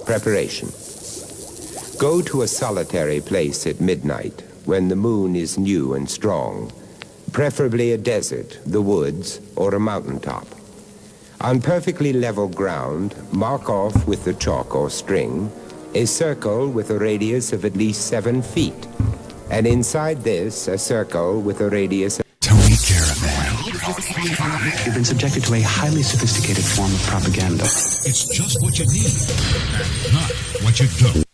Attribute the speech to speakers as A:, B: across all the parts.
A: preparation. Go to a solitary place at midnight when the moon is new and strong, preferably a desert, the woods, or a mountaintop. On perfectly level ground, mark off with the chalk or string a circle with a radius of at least 7 feet, and inside this, a circle with a radius of...
B: Tony Caravan. You've been subjected to a highly sophisticated form of propaganda.
C: It's just what you need, and not what you don't.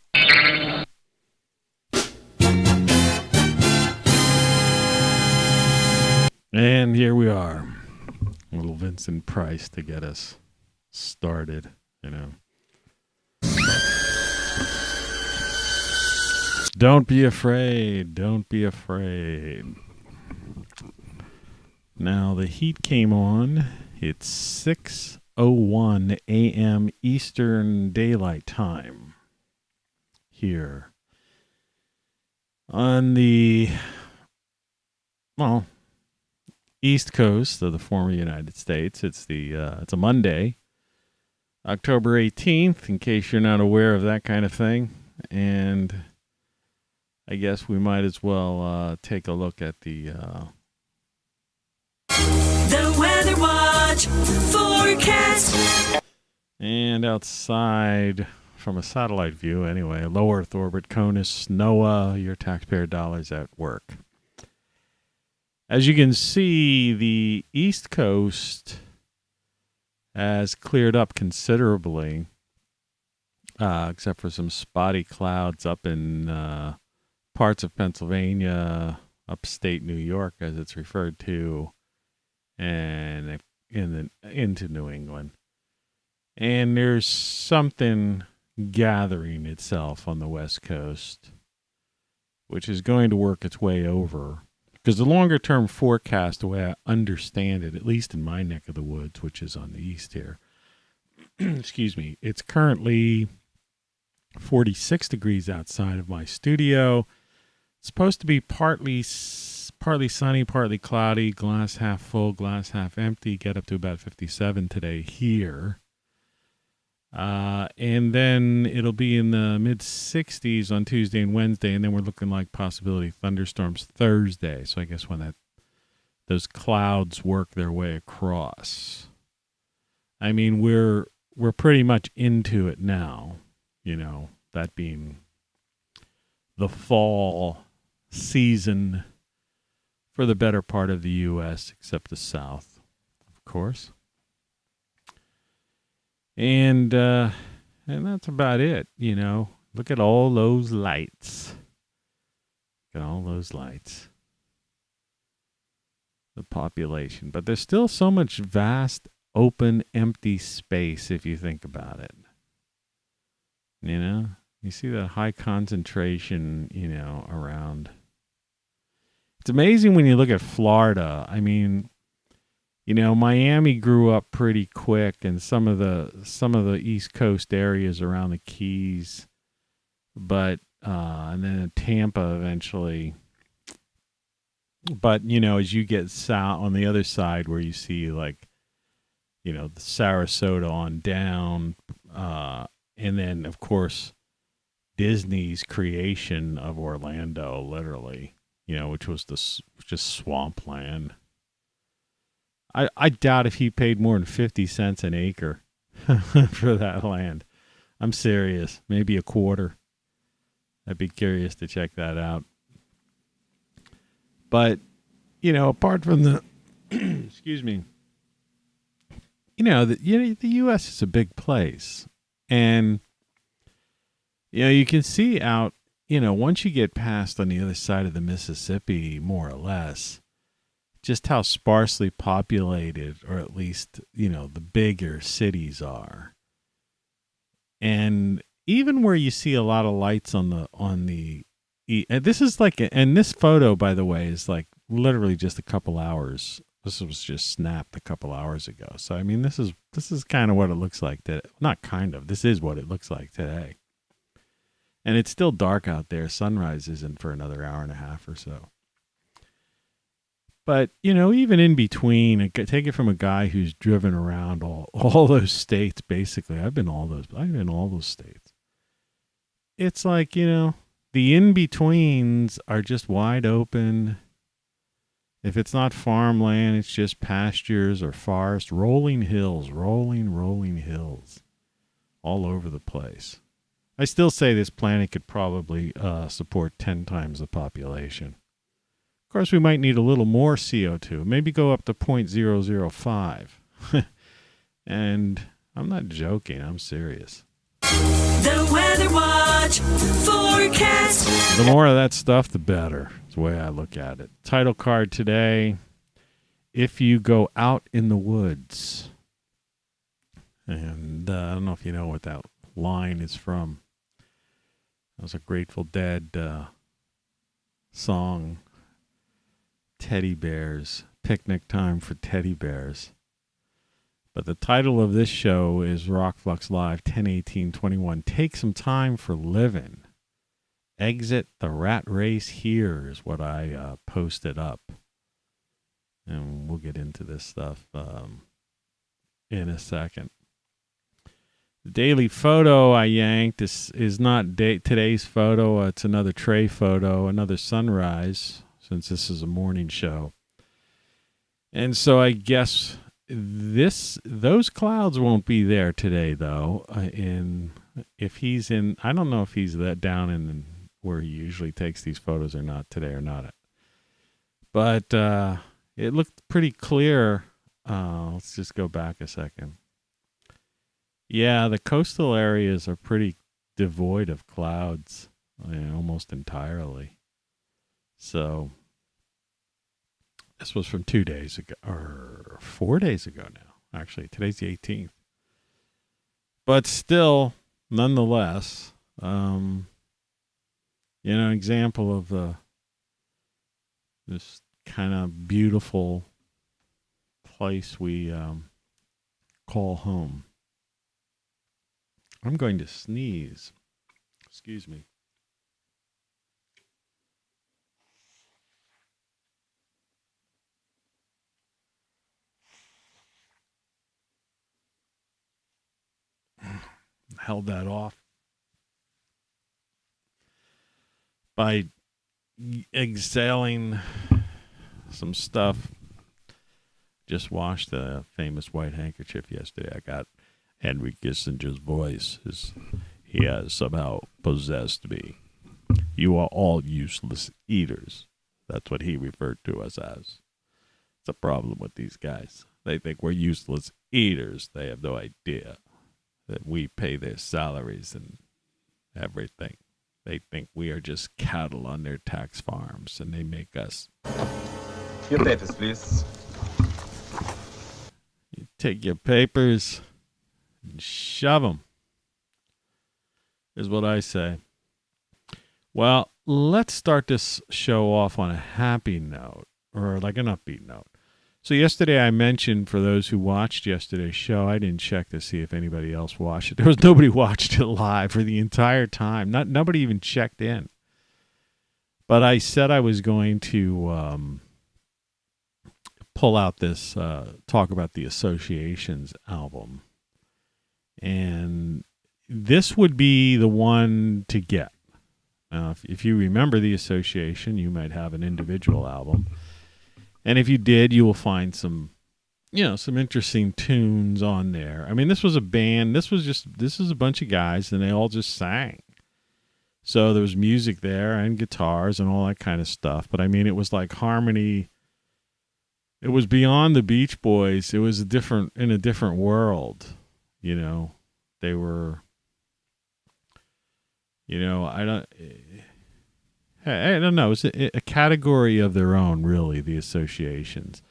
D: And here we are. Little Vincent Price to get us started, you know. Don't be afraid. Don't be afraid. Now, the heat came on. It's 6:01 a.m. Eastern Daylight Time here on the, well, East Coast of the former United States. It's a Monday, October 18th, in case you're not aware of that kind of thing. And I guess we might as well take a look at the
E: Weather Watch forecast.
D: And outside, from a satellite view anyway, low Earth orbit, CONUS, NOAA, your taxpayer dollars at work. As you can see, the East Coast has cleared up considerably, except for some spotty clouds up in parts of Pennsylvania, upstate New York, as it's referred to, and into New England. And there's something gathering itself on the West Coast, which is going to work its way over. Because the longer-term forecast, the way I understand it, at least in my neck of the woods, which is on the east here, excuse me, it's currently 46 degrees outside of my studio. It's supposed to be partly sunny, partly cloudy, glass half full, glass half empty, get up to about 57 today here. And then it'll be in the mid-60s on Tuesday and Wednesday, and then we're looking like possibility thunderstorms Thursday. So I guess when those clouds work their way across. I mean, we're pretty much into it now, you know, that being the fall season for the better part of the U.S., except the South, of course. And that's about it, you know. Look at all those lights. Look at all those lights. The population. But there's still so much vast, open, empty space if you think about it. You know? You see that high concentration, you know, around. It's amazing when you look at Florida. I mean, you know, Miami grew up pretty quick, and some of the East Coast areas around the Keys, but and then Tampa eventually. But you know, as you get south on the other side, where you see like, you know, the Sarasota on down, and then of course Disney's creation of Orlando, literally, you know, which was just swampland. I doubt if he paid more than 50 cents an acre for that land. I'm serious. Maybe a quarter. I'd be curious to check that out. But, you know, apart from the, excuse me, the U.S. is a big place. And, you know, you can see out, you know, once you get past on the other side of the Mississippi, more or less, just how sparsely populated, or at least, you know, the bigger cities are. And even where you see a lot of lights on the and this is like, and this photo, by the way, is like literally just a couple hours. This was just snapped a couple hours ago. So, I mean, this is kind of what it looks like today. Not kind of, this is what it looks like today. And it's still dark out there. Sunrise isn't for another hour and a half or so. But, you know, even in between, take it from a guy who's driven around all those states, basically. I've been all those states. it's like, the in-betweens are just wide open. If it's not farmland, it's just pastures or forest, rolling hills, rolling hills all over the place. I still say this planet could probably support 10 times the population. Of course, we might need a little more CO2, maybe go up to 0.005. And I'm not joking, I'm serious.
E: The Weather Watch forecast.
D: The more of that stuff, the better. That's the way I look at it. Title card today, if you go out in the woods. And I don't know if you know what that line is from. That was a Grateful Dead song, Teddy Bears, Picnic Time for Teddy Bears. But the title of this show is ROCKFLUX Live 10/18/21. Take some time for living. Exit the rat race here is what I posted up. And we'll get into this stuff in a second. The daily photo I yanked is not today's photo. It's another Trey photo, another sunrise, since this is a morning show. And so I guess those clouds won't be there today, though. If he's in, I don't know if he's that down in where he usually takes these photos or not today or not. But it looked pretty clear. Let's just go back a second. Yeah, the coastal areas are pretty devoid of clouds, almost entirely. So this was from 2 days ago, or 4 days ago now. Actually, today's the 18th. But still, nonetheless, example of this kind of beautiful place we call home. I'm going to sneeze. Excuse me. Held that off by exhaling some stuff. Just washed the famous white handkerchief yesterday. I got Henry Kissinger's voice. He has somehow possessed me. You are all useless eaters. That's what he referred to us as. It's a problem with these guys. They think we're useless eaters. They have no idea that we pay their salaries and everything. They think we are just cattle on their tax farms, and they make us.
F: Your papers, please.
D: You take your papers and shove them, is what I say. Well, let's start this show off on a happy note, or like an upbeat note. So yesterday I mentioned, for those who watched yesterday's show, I didn't check to see if anybody else watched it. There was nobody watched it live for the entire time. Nobody even checked in. But I said I was going to pull out this, talk about the Associations album. And this would be the one to get. Now, if you remember the Association, you might have an individual album. And if you did, you will find some interesting tunes on there. I mean, this was a band. This is a bunch of guys, and they all just sang. So there was music there and guitars and all that kind of stuff. But I mean, it was like harmony. It was beyond the Beach Boys. It was in a different world. They were, I don't know. It's a category of their own, really, the Associations.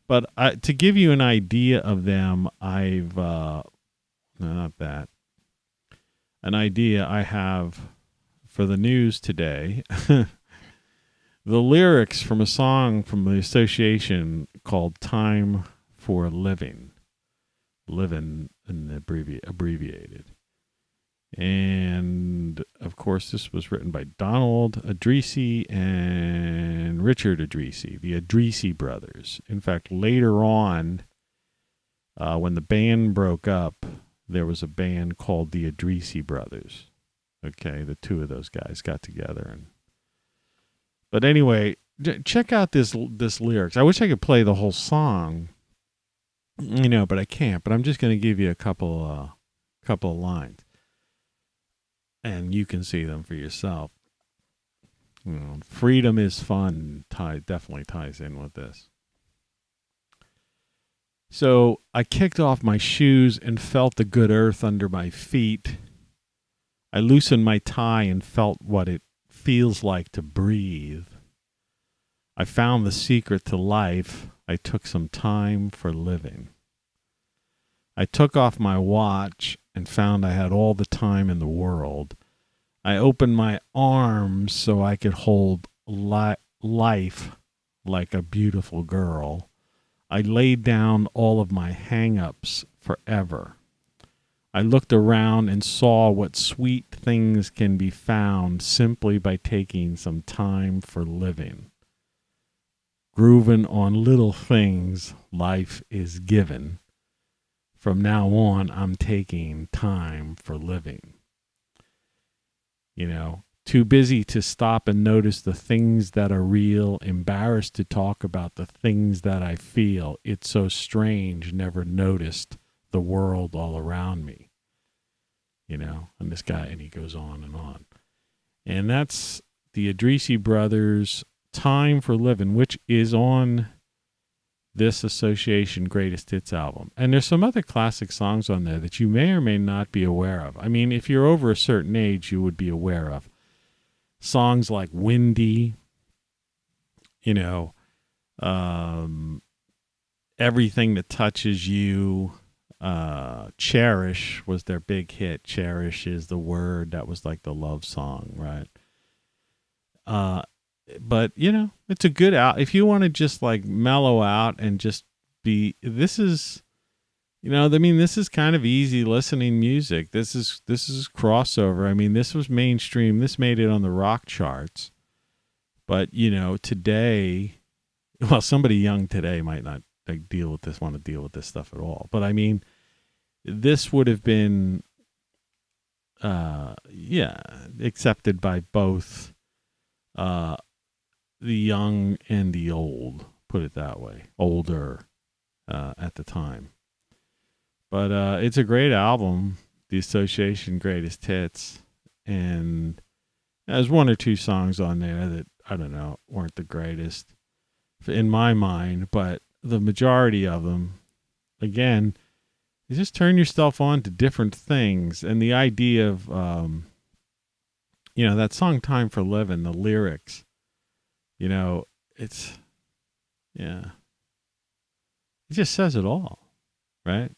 D: But to give you an idea of them, an idea I have for the news today. The lyrics from a song from the Association called Time for Living. Living and abbreviated. And, of course, this was written by Donald Adrisi and Richard Adrisi, the Adrisi brothers. In fact, later on, when the band broke up, there was a band called the Adrisi brothers. Okay, the two of those guys got together, but anyway, check out this lyrics. I wish I could play the whole song, but I can't. But I'm just going to give you a couple of lines, and you can see them for yourself. Freedom is fun. Definitely ties in with this. So I kicked off my shoes and felt the good earth under my feet. I loosened my tie and felt what it feels like to breathe. I found the secret to life. I took some time for living. I took off my watch and found I had all the time in the world. I opened my arms so I could hold life like a beautiful girl. I laid down all of my hang-ups forever. I looked around and saw what sweet things can be found simply by taking some time for living. Grooving on little things life is given. From now on, I'm taking time for living. Too busy to stop and notice the things that are real, embarrassed to talk about the things that I feel. It's so strange, never noticed the world all around me. And this guy, and he goes on and on. And that's the Adrisi Brothers' Time for Living, which is on this Association Greatest Hits album. And there's some other classic songs on there that you may or may not be aware of. I mean, if you're over a certain age, you would be aware of. Songs like Windy, Everything That Touches You, Cherish was their big hit. Cherish is the word. That was like the love song, right? But, it's a good out. If you want to just like mellow out and just this is kind of easy listening music. This is crossover. I mean, this was mainstream. This made it on the rock charts. But, today, somebody young today might not want to deal with this stuff at all. But I mean, this would have been, accepted by both, the young and the old, put it that way, older, at the time. But it's a great album, the Association Greatest Hits, and there's one or two songs on there that, I don't know, weren't the greatest in my mind, but the majority of them, again, you just turn yourself on to different things. And the idea of, that song Time for Living, the lyrics, it just says it all, right?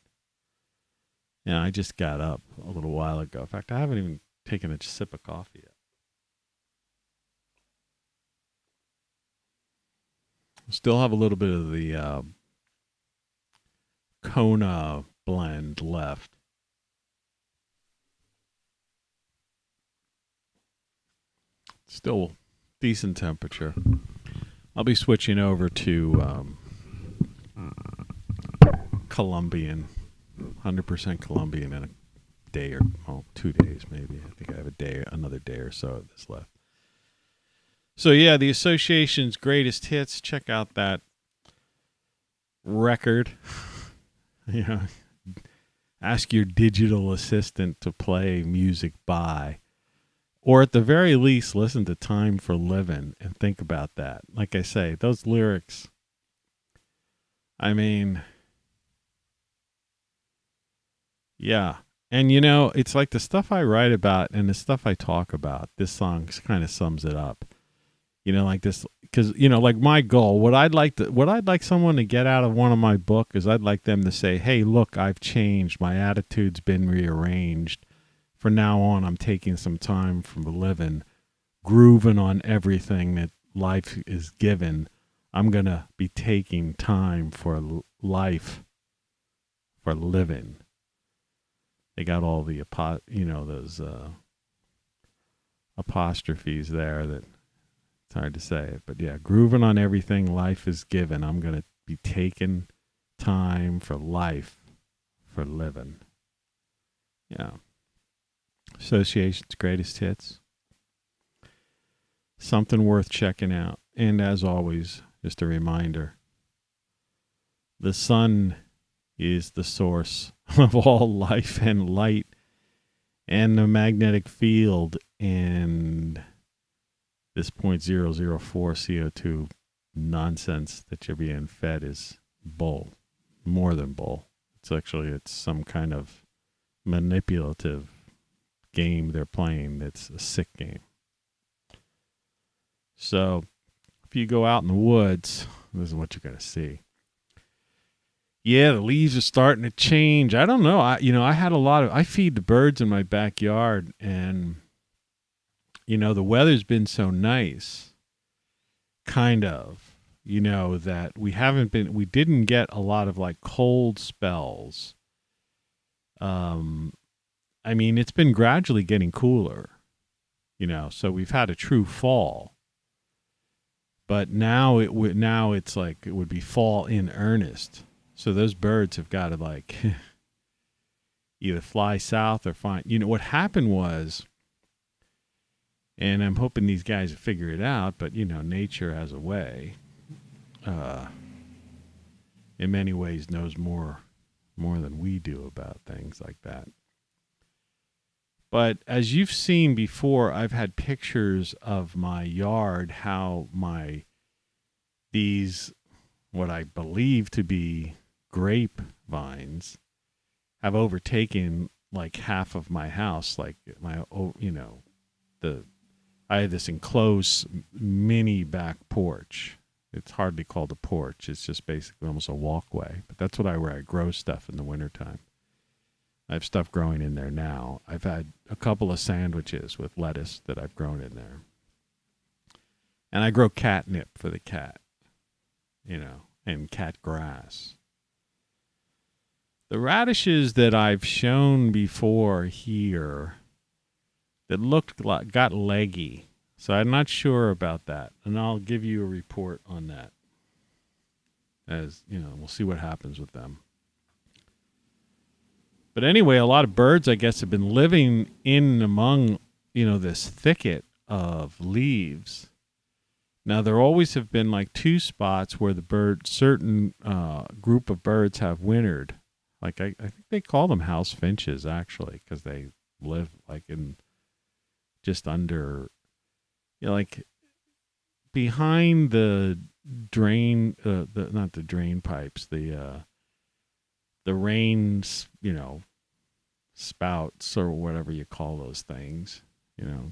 D: I just got up a little while ago. In fact, I haven't even taken a sip of coffee yet. Still have a little bit of the Kona blend left. Still decent temperature. I'll be switching over to Colombian, 100% Colombian in a day or 2 days maybe. I think I have another day or so of this left. So yeah, the Association's Greatest Hits. Check out that record. Ask your digital assistant to play music by, or at the very least, listen to Time for Living and think about that. Like I say, those lyrics, I mean, yeah. And it's like the stuff I write about and the stuff I talk about, this song kind of sums it up. Like this, because, like my goal, what I'd like someone to get out of one of my book is I'd like them to say, hey, look, I've changed. My attitude's been rearranged. From now on, I'm taking some time for living, grooving on everything that life is given. I'm going to be taking time for life, for living. They got all the, those apostrophes there that it's hard to say it. But yeah, grooving on everything life is given. I'm going to be taking time for life, for living. Yeah. Association's greatest hits. Something worth checking out. And as always, just a reminder, the sun is the source of all life and light and the magnetic field, and this 0.004 CO2 nonsense that you're being fed is bull. More than bull. It's some kind of manipulative game they're playing. It's a sick game. So if you go out in the woods, this is what you're going to see. Yeah, the leaves are starting to change. I don't know. I feed the birds in my backyard, and the weather's been so nice, kind of, that we didn't get a lot of like cold spells. It's been gradually getting cooler, so we've had a true fall. But now it's like it would be fall in earnest. So those birds have got to like either fly south or find. What happened was, and I'm hoping these guys figure it out, but nature has a way. In many ways, knows more than we do about things like that. But as you've seen before, I've had pictures of my yard, how these what I believe to be grape vines have overtaken like half of my house. Like I had this enclosed mini back porch. It's hardly called a porch. It's just basically almost a walkway. But that's where I grow stuff in the wintertime. I have stuff growing in there now. I've had a couple of sandwiches with lettuce that I've grown in there. And I grow catnip for the cat, and cat grass. The radishes that I've shown before here that got leggy. So I'm not sure about that. And I'll give you a report on that. As, we'll see what happens with them. But anyway, a lot of birds, I guess, have been living in among, this thicket of leaves. Now, there always have been like two spots where certain group of birds have wintered. Like, I think they call them house finches, actually, because they live like in just under, like behind the drain, not the drain pipes, the rains, spouts or whatever you call those things,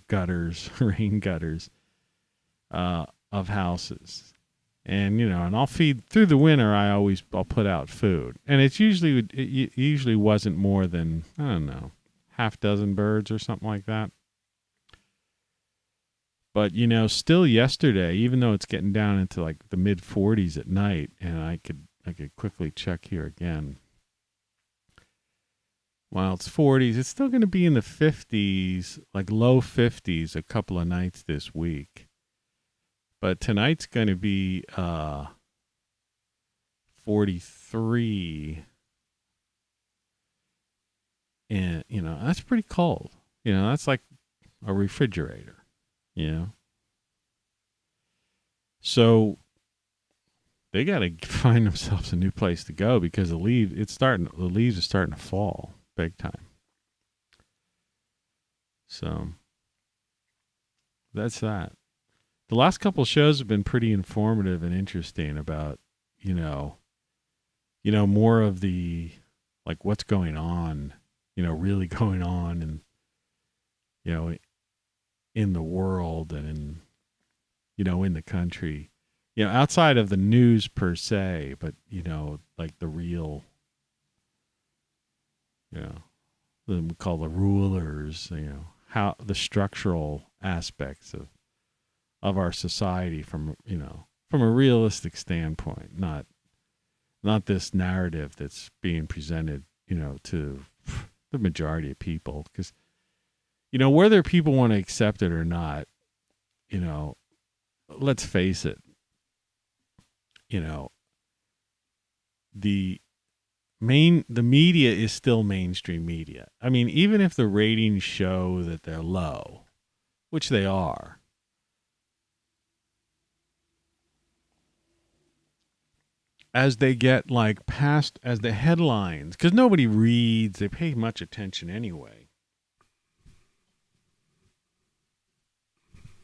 D: gutters, rain gutters, of houses. And, and I'll feed through the winter. I'll put out food, and it usually wasn't more than, I don't know, half dozen birds or something like that. But, still yesterday, even though it's getting down into like the mid 40s at night, and I could quickly check here again. While it's 40s, it's still going to be in the 50s, like low 50s, a couple of nights this week. But tonight's going to be 43. And, that's pretty cold. That's like a refrigerator, So they got to find themselves a new place to go because the leaves are starting to fall big time. So that's that. The last couple of shows have been pretty informative and interesting about, more of the, like what's going on, really going on and, in the world and in, in the country, outside of the news per se, but, like the real, we call the rulers, how the structural aspects of our society from a realistic standpoint, not this narrative that's being presented, to the majority of people. Because, whether people want to accept it or not, let's face it, the the media is still mainstream media. I mean, even if the ratings show that they're low, which they are, as they get like past as the headlines, because nobody reads, they pay much attention anyway.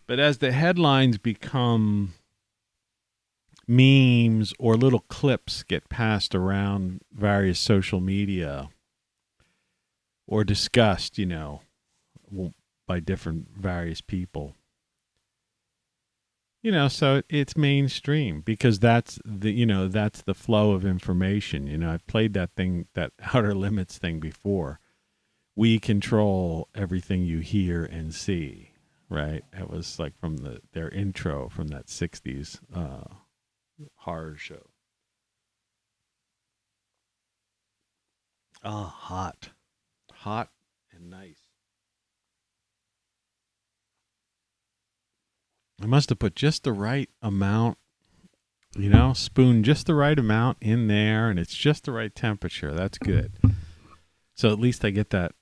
D: But as the headlines become memes or little clips get passed around various social media or discussed, by different various people, so it's mainstream because that's the flow of information. I've played that Outer Limits thing before. We control everything you hear and see. Right, it was like from their intro from that '60s horror show. Hot and nice. I must have put just the right amount, spoon just the right amount in there, and it's just the right temperature. That's good. So at least I get that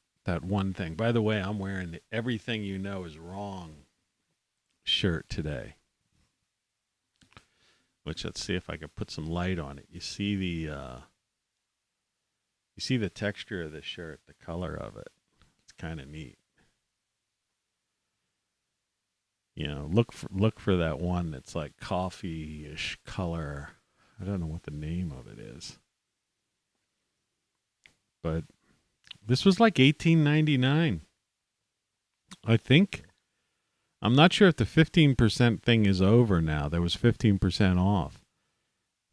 D: one thing. By the way, I'm wearing the Everything You Know Is Wrong shirt today. Which, let's see if I can put some light on it. You see the texture of the shirt, the color of it. It's kind of neat. Look for that one that's like coffee-ish color. I don't know what the name of it is. But this was like $18.99. I think. I'm not sure if the 15% thing is over now. There was 15% off.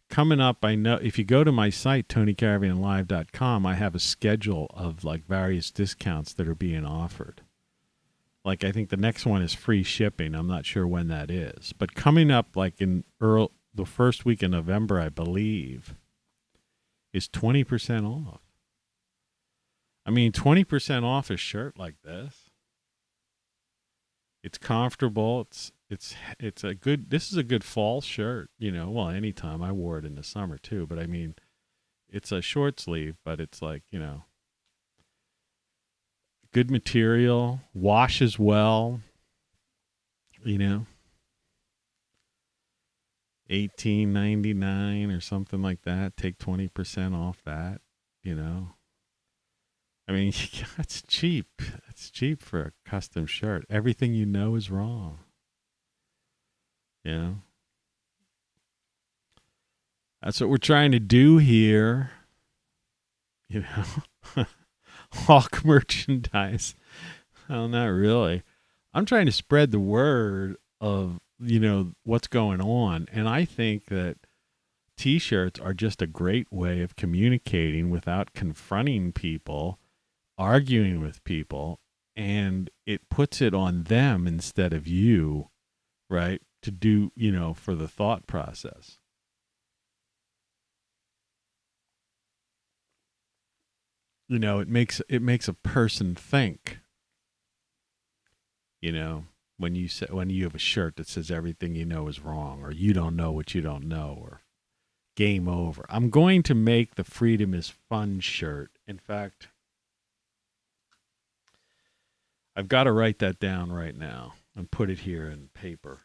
D: Coming up, I know if you go to my site, TonyCaravanLive.com, I have a schedule of like various discounts that are being offered. Like I think the next one is free shipping. I'm not sure when that is. But coming up like in the first week in November, I believe, is 20% off. I mean, 20% off a shirt like this. It's comfortable. It's a good. This is a good fall shirt. Well, anytime I wore it in the summer too. But I mean, it's a short sleeve, but it's like good material, washes well. $18.99 or something like that. Take 20% off that. I mean, it's cheap. It's cheap for a custom shirt. Everything you know is wrong. That's what we're trying to do here. Hawk merchandise. Well, not really. I'm trying to spread the word of, what's going on. And I think that T-shirts are just a great way of communicating without confronting people, arguing with people, and it puts it on them instead of you, right? To do, for the thought process. It makes a person think. When you have a shirt that says everything you know is wrong, or you don't know what you don't know, or game over. I'm going to make the Freedom is Fun shirt. In fact, I've got to write that down right now and put it here in paper.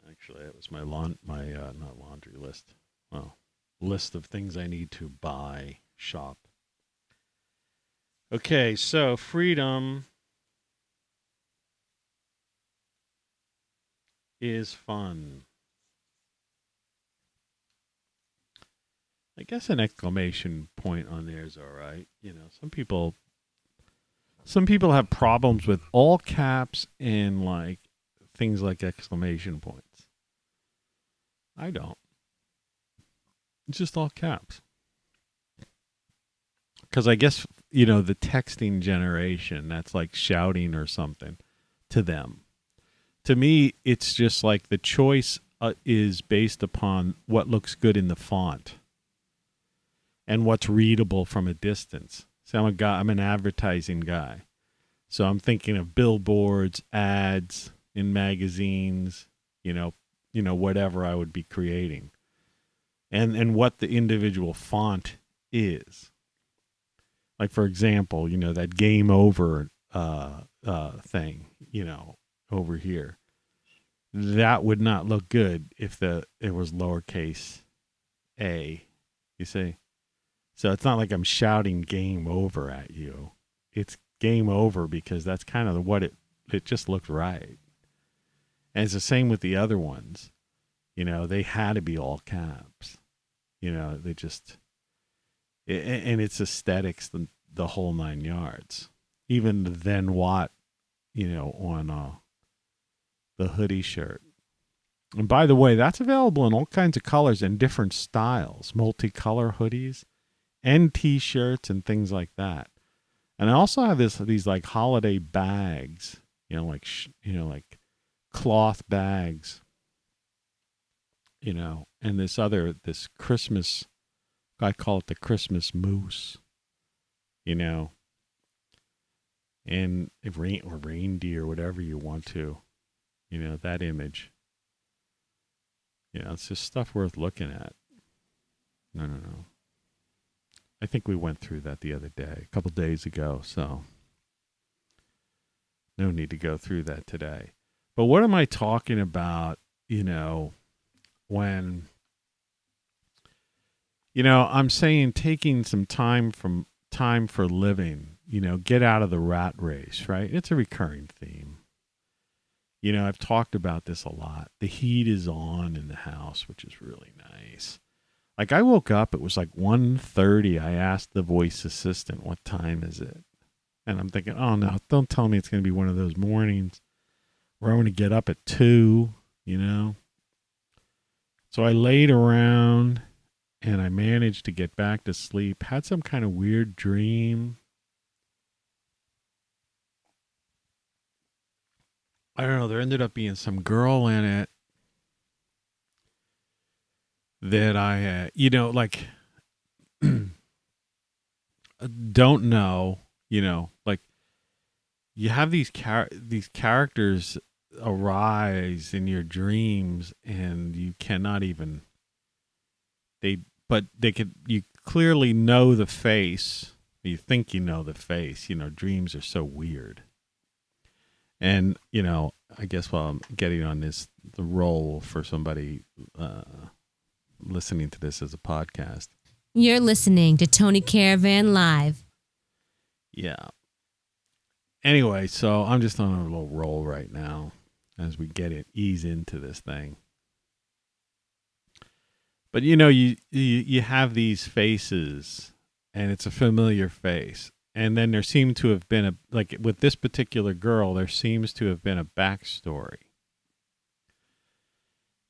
D: Actually, that was my not laundry list. Well, list of things I need to buy, shop. Okay, so Freedom is Fun. I guess an exclamation point on there is all right. Some people have problems with all caps and like things like exclamation points. I don't. It's just all caps. Because I guess, the texting generation, that's like shouting or something to them. To me, it's just like the choice is based upon what looks good in the font and what's readable from a distance. So I'm an advertising guy. So I'm thinking of billboards, ads in magazines, whatever I would be creating. and what the individual font is. Like, for example, that game over thing, over here. That would not look good if it was lowercase a, you see? So it's not like I'm shouting game over at you. It's game over because that's kind of what it just looked right. And it's the same with the other ones. They had to be all caps. They just, and it's aesthetics, the whole 9 yards. Even the then what, on the hoodie shirt. And by the way, that's available in all kinds of colors and different styles, multicolor hoodies and t-shirts and things like that. And I also have these like holiday bags, like cloth bags, and this Christmas, I call it the Christmas moose, and or reindeer, whatever you want to, that image. It's just stuff worth looking at. No. I think we went through that the other day, a couple days ago, so no need to go through that today. But what am I talking about, when, I'm saying taking some time for living, get out of the rat race, right? It's a recurring theme. I've talked about this a lot. The heat is on in the house, which is really nice. Like, I woke up, it was like 1:30. I asked the voice assistant, what time is it? And I'm thinking, oh no, don't tell me it's going to be one of those mornings where I'm going to get up at 2, So I laid around and I managed to get back to sleep. Had some kind of weird dream. I don't know, there ended up being some girl in it that I, don't know, like you have these characters arise in your dreams and you cannot even, you clearly know the face. You think you know the face, dreams are so weird. And, I guess while I'm getting on the role for somebody listening to this as a podcast.
G: You're listening to Tony Caravan Live.
D: Yeah. Anyway, so I'm just on a little roll right now as we ease into this thing. But, you have these faces and it's a familiar face. And then there seemed to have been like with this particular girl, there seems to have been a backstory.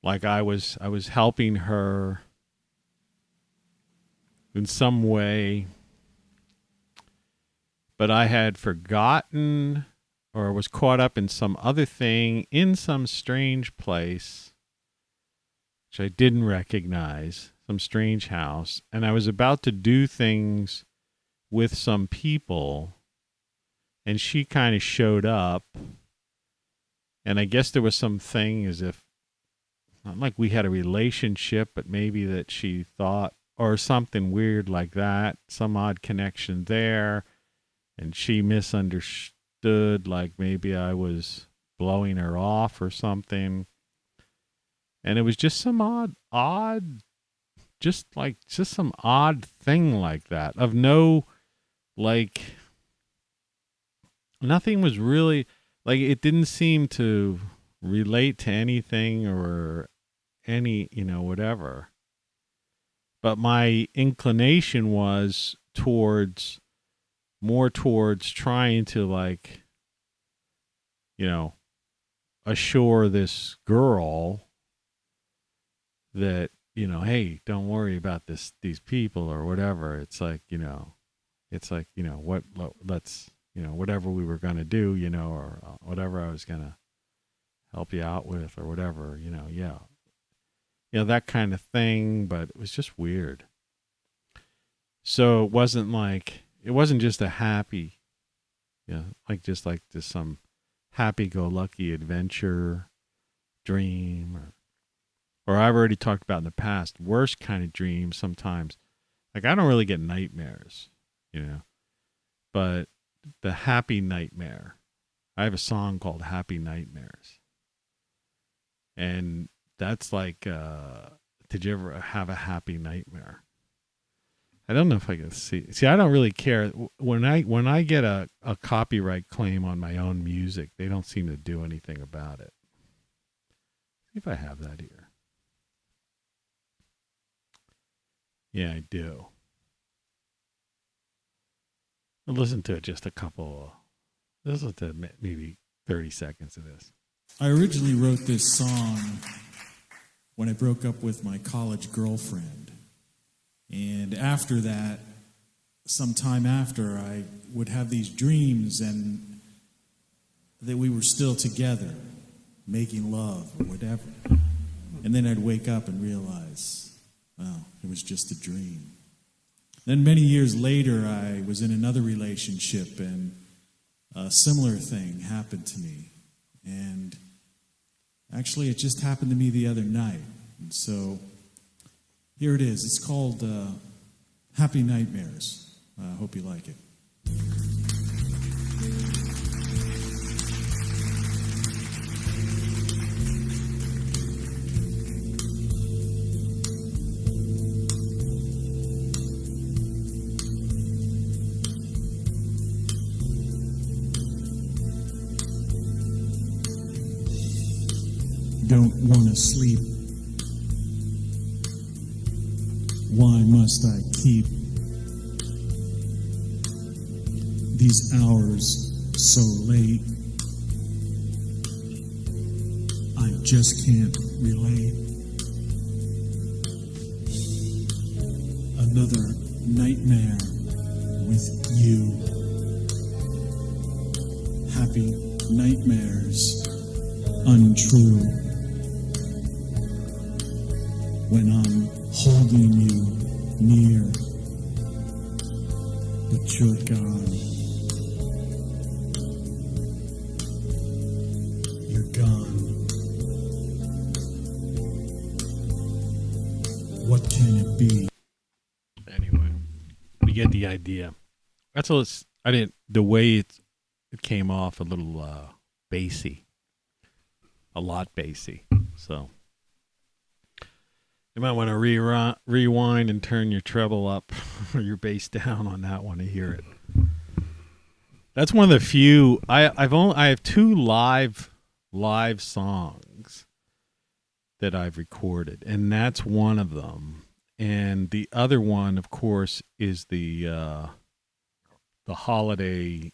D: Like I was helping her in some way, but I had forgotten or was caught up in some other thing in some strange place, which I didn't recognize, some strange house. And I was about to do things with some people, and she kind of showed up, and I guess there was something as if, not like we had a relationship, but maybe that she thought, or something weird like that, some odd connection there, and she misunderstood, like maybe I was blowing her off or something, and it was just some just some odd thing like that, of no, like, nothing was really, like, it didn't seem to relate to anything or any, whatever. But my inclination was more towards trying to, like, assure this girl that, hey, don't worry about these people or whatever. It's like, let's, whatever we were going to do, or whatever I was going to help you out with or whatever, that kind of thing. But it was just weird. So it wasn't just a happy, just some happy-go-lucky adventure dream, or or I've already talked about in the past, worst kind of dreams sometimes. Like, I don't really get nightmares, but the happy nightmare. I have a song called Happy Nightmares. And that's like, did you ever have a happy nightmare? I don't know if I can see. See, I don't really care. When I get a copyright claim on my own music, they don't seem to do anything about it. See if I have that here. Yeah, I do. I'll listen to it just a couple. Listen to maybe 30 seconds of this.
H: I originally wrote this song when I broke up with my college girlfriend. And after that, some time after, I would have these dreams and that we were still together, making love or whatever. And then I'd wake up and realize, well, it was just a dream. Then many years later, I was in another relationship and a similar thing happened to me. And actually, it just happened to me the other night. And so here it is. It's called Happy Nightmares. I hope you like it. Don't want to sleep. Why must I keep these hours so late? I just can't relate. Another nightmare with you. Happy nightmares untrue. When I'm holding you near, but you're gone. You're gone. What can it be?
D: Anyway, we get the idea. That's all. The way it came off a little bassy, a lot bassy. So you might want to rewind and turn your treble up or your bass down on that one to hear it. That's one of the few. I have two live songs that I've recorded, and that's one of them. And the other one, of course, is the holiday.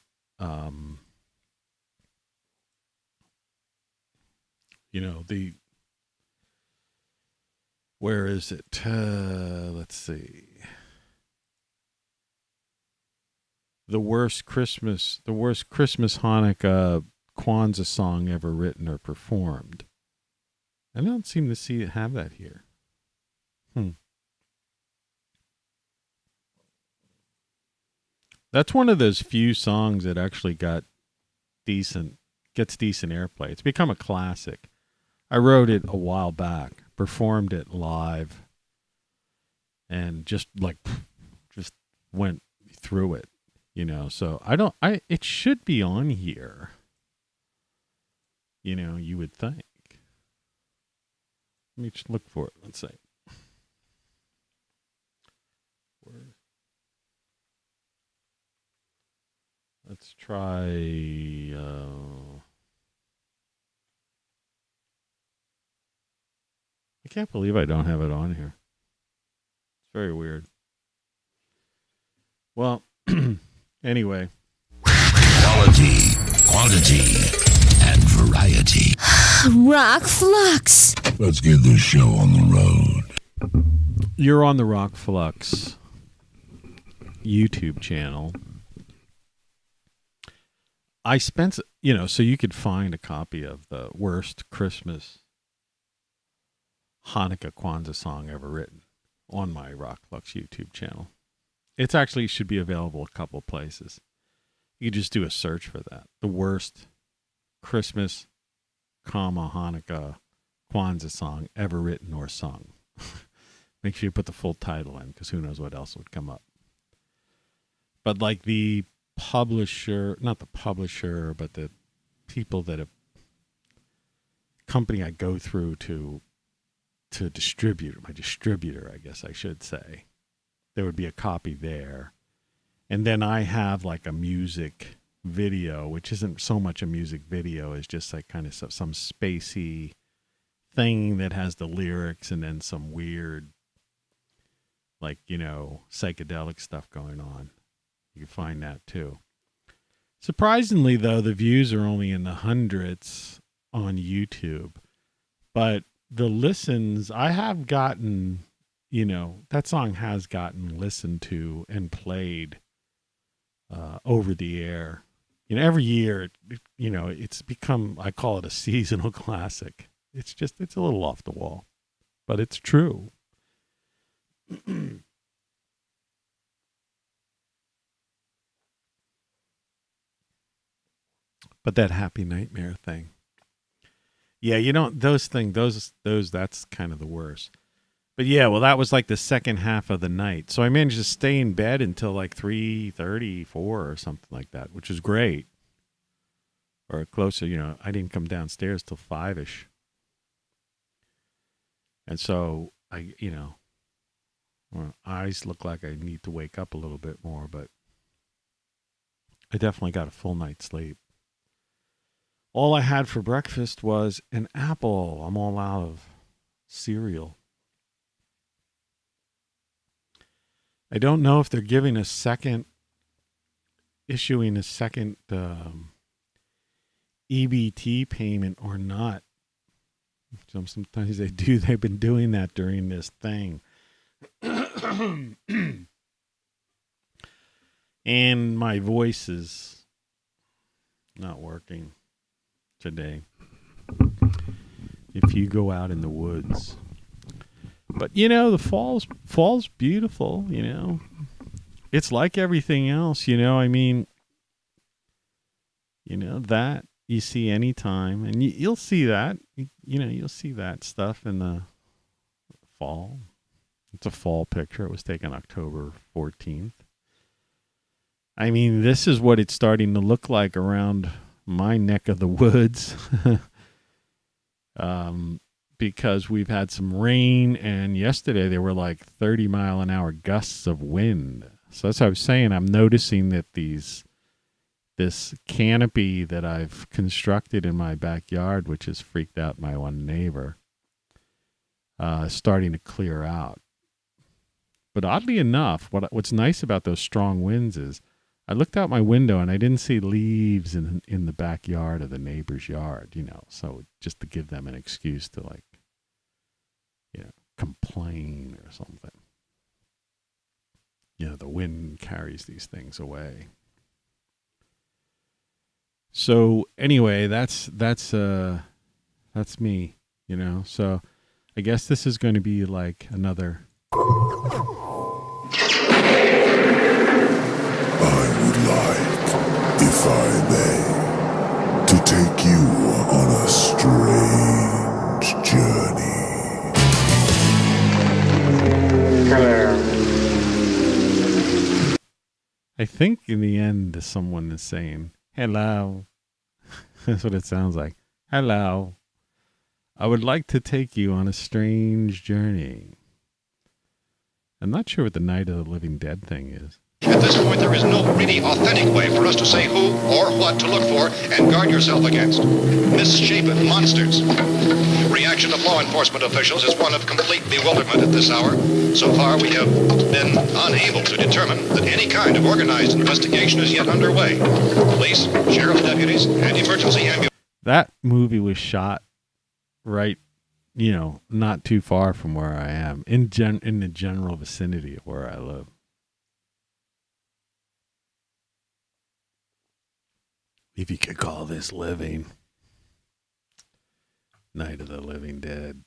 D: Where is it? Let's see. The worst Christmas, Hanukkah, Kwanzaa song ever written or performed. I don't seem to have that here. That's one of those few songs that actually gets decent airplay. It's become a classic. I wrote it a while back, performed it live, and just went through it, So it should be on here. You would think. Let me just look for it. Let's see. Let's try. I can't believe I don't have it on here. It's very weird. Well, anyway.
C: Quality, quantity, and variety.
E: ROCKFLUX.
C: Let's get this show on the road.
D: You're on the ROCKFLUX YouTube channel. I spent, so you could find a copy of the worst Christmas Hanukkah Kwanzaa song ever written on my ROCKFLUX YouTube channel. It's actually should be available a couple places. You can just do a search for that. The worst Christmas, Hanukkah Kwanzaa song ever written or sung. Make sure you put the full title in, because who knows what else would come up. But like the publisher, not the publisher, but the people that have, company I go through to distribute, my distributor, I guess I should say, there would be a copy there. And then I have like a music video, which isn't so much a music video, it's just like kind of some spacey thing that has the lyrics and then some weird, like, psychedelic stuff going on. You can find that too. Surprisingly, though, the views are only in the hundreds on YouTube, but the listens, I have gotten, that song has gotten listened to and played over the air. Every year, it's become, I call it a seasonal classic. It's a little off the wall, but it's true. But that Happy Nightmare thing. Yeah, those things, that's kind of the worst. But yeah, well, that was like the second half of the night. So I managed to stay in bed until like 3:30, 4 or something like that, which is great. Or closer, I didn't come downstairs till 5-ish. And so my eyes look like I need to wake up a little bit more, but I definitely got a full night's sleep. All I had for breakfast was an apple. I'm all out of cereal. I don't know if they're issuing a second EBT payment or not. Sometimes they do. They've been doing that during this thing. And my voice is not working today. If you go out in the woods. But the fall's beautiful, It's like everything else, that you see anytime, and you'll see that, you'll see that stuff in the fall. It's a fall picture. It was taken October 14th. I mean, this is what it's starting to look like around my neck of the woods. Because we've had some rain, and yesterday there were like 30-mile-an-hour gusts of wind. So that's what I was saying. I'm noticing that this canopy that I've constructed in my backyard, which has freaked out my one neighbor, is starting to clear out. But oddly enough, what's nice about those strong winds is I looked out my window and I didn't see leaves in the backyard of the neighbor's yard, so just to give them an excuse to complain or something. The wind carries these things away. So anyway, that's me, so I guess this is going to be like another.
I: If I may, to take you on a strange journey.
D: I think in the end, someone is saying, hello. That's what it sounds like. Hello. I would like to take you on a strange journey. I'm not sure what the Night of the Living Dead thing is.
J: At this point, there is no really authentic way for us to say who or what to look for and guard yourself against. Misshapen monsters. Reaction of law enforcement officials is one of complete bewilderment at this hour. So far, we have been unable to determine that any kind of organized investigation is yet underway. Police, sheriff's deputies, and emergency ambulance.
D: That movie was shot right, not too far from where I am, in the general vicinity of where I live. If you could call this living. Night of the Living Dead.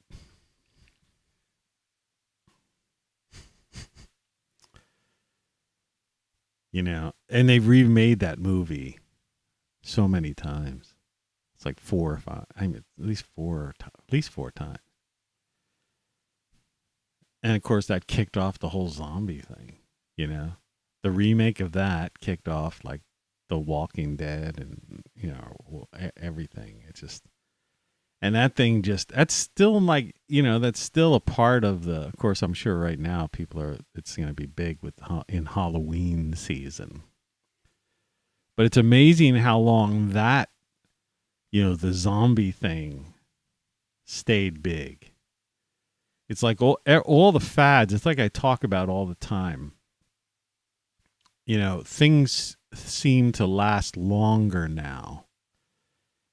D: And they've remade that movie so many times. It's like 4 or 5. I mean, at least four times. And of course, that kicked off the whole zombie thing. You know, the remake of that kicked off like The Walking Dead, and everything. It's just, and that thing that's still like, that's still a part of the. Of course, I'm sure right now it's going to be big in Halloween season. But it's amazing how long that, the zombie thing stayed big. It's like all the fads. It's like I talk about all the time. Things seem to last longer now.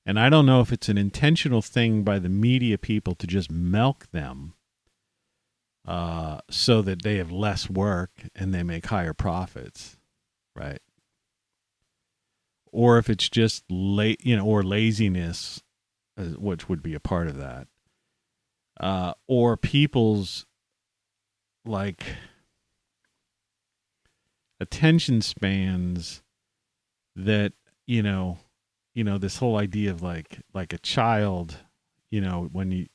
D: And I don't know if it's an intentional thing by the media people to just milk them so that they have less work and they make higher profits, right? Or if it's just or laziness, which would be a part of that. Or people's like attention spans that, this whole idea of like a child, when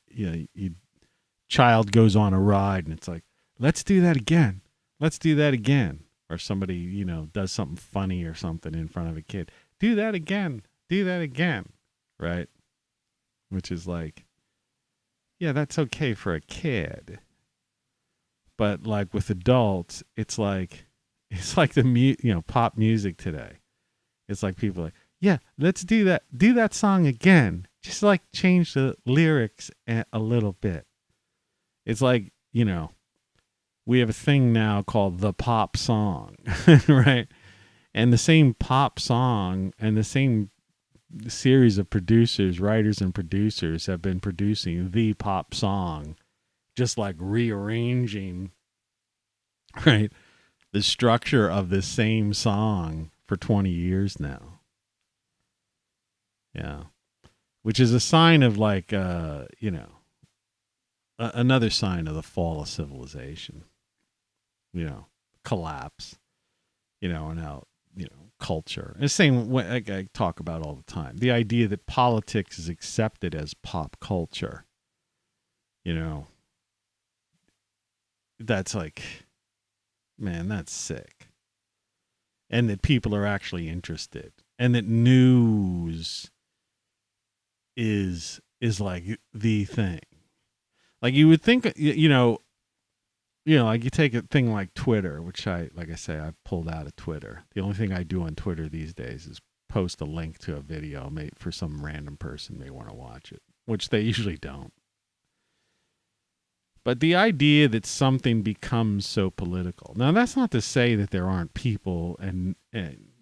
D: child goes on a ride and it's like, let's do that again. Let's do that again. Or somebody, does something funny or something in front of a kid. Do that again. Do that again. Right? Which is like, yeah, that's okay for a kid. But like with adults, it's like the pop music today. It's like people are like, yeah, let's do that song again. Just like change the lyrics a little bit. It's like, we have a thing now called the pop song, right? And the same pop song and the same series of producers, writers and producers have been producing the pop song, just like rearranging, right, the structure of the same song for 20 years now. Yeah. Which is a sign of like, another sign of the fall of civilization, collapse, and how, culture. And the same way I talk about all the time. The idea that politics is accepted as pop culture, that's like, man, that's sick. And that people are actually interested. And that news is like the thing. Like you would think, like you take a thing like Twitter, which I pulled out of Twitter. The only thing I do on Twitter these days is post a link to a video for some random person may want to watch it, which they usually don't. But the idea that something becomes so political. Now, that's not to say that there aren't people and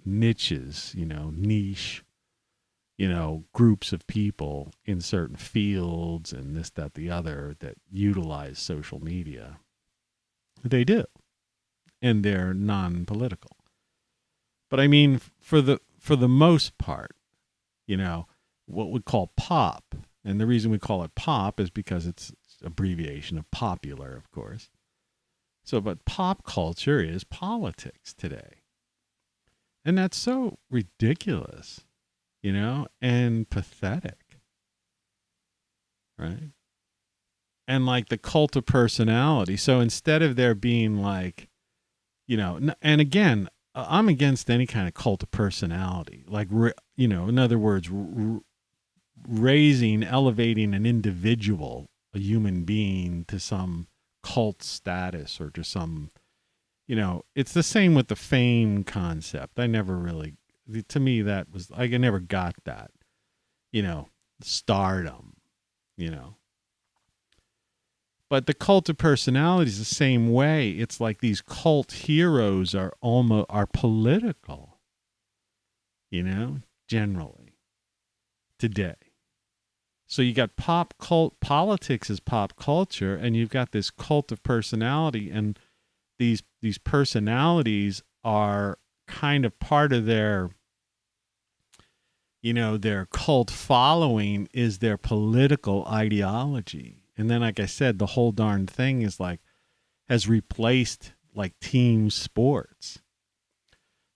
D: niches, niche, groups of people in certain fields and this, that, the other that utilize social media. They do. And they're non-political. But I mean, for the most part, what we call pop, and the reason we call it pop is because it's abbreviation of popular, of course. So, but pop culture is politics today. And that's so ridiculous, and pathetic. Right? And like the cult of personality. So instead of there being like, and again, I'm against any kind of cult of personality. Like, in other words, elevating an individual, a human being, to some cult status or to some, it's the same with the fame concept. I never really, to me, that was, I never got that, stardom, But the cult of personality is the same way. It's like these cult heroes are political, generally today. So you got politics is pop culture, and you've got this cult of personality, and these personalities are kind of part of their, their cult following is their political ideology. And then, like I said, the whole darn thing is like, has replaced like team sports.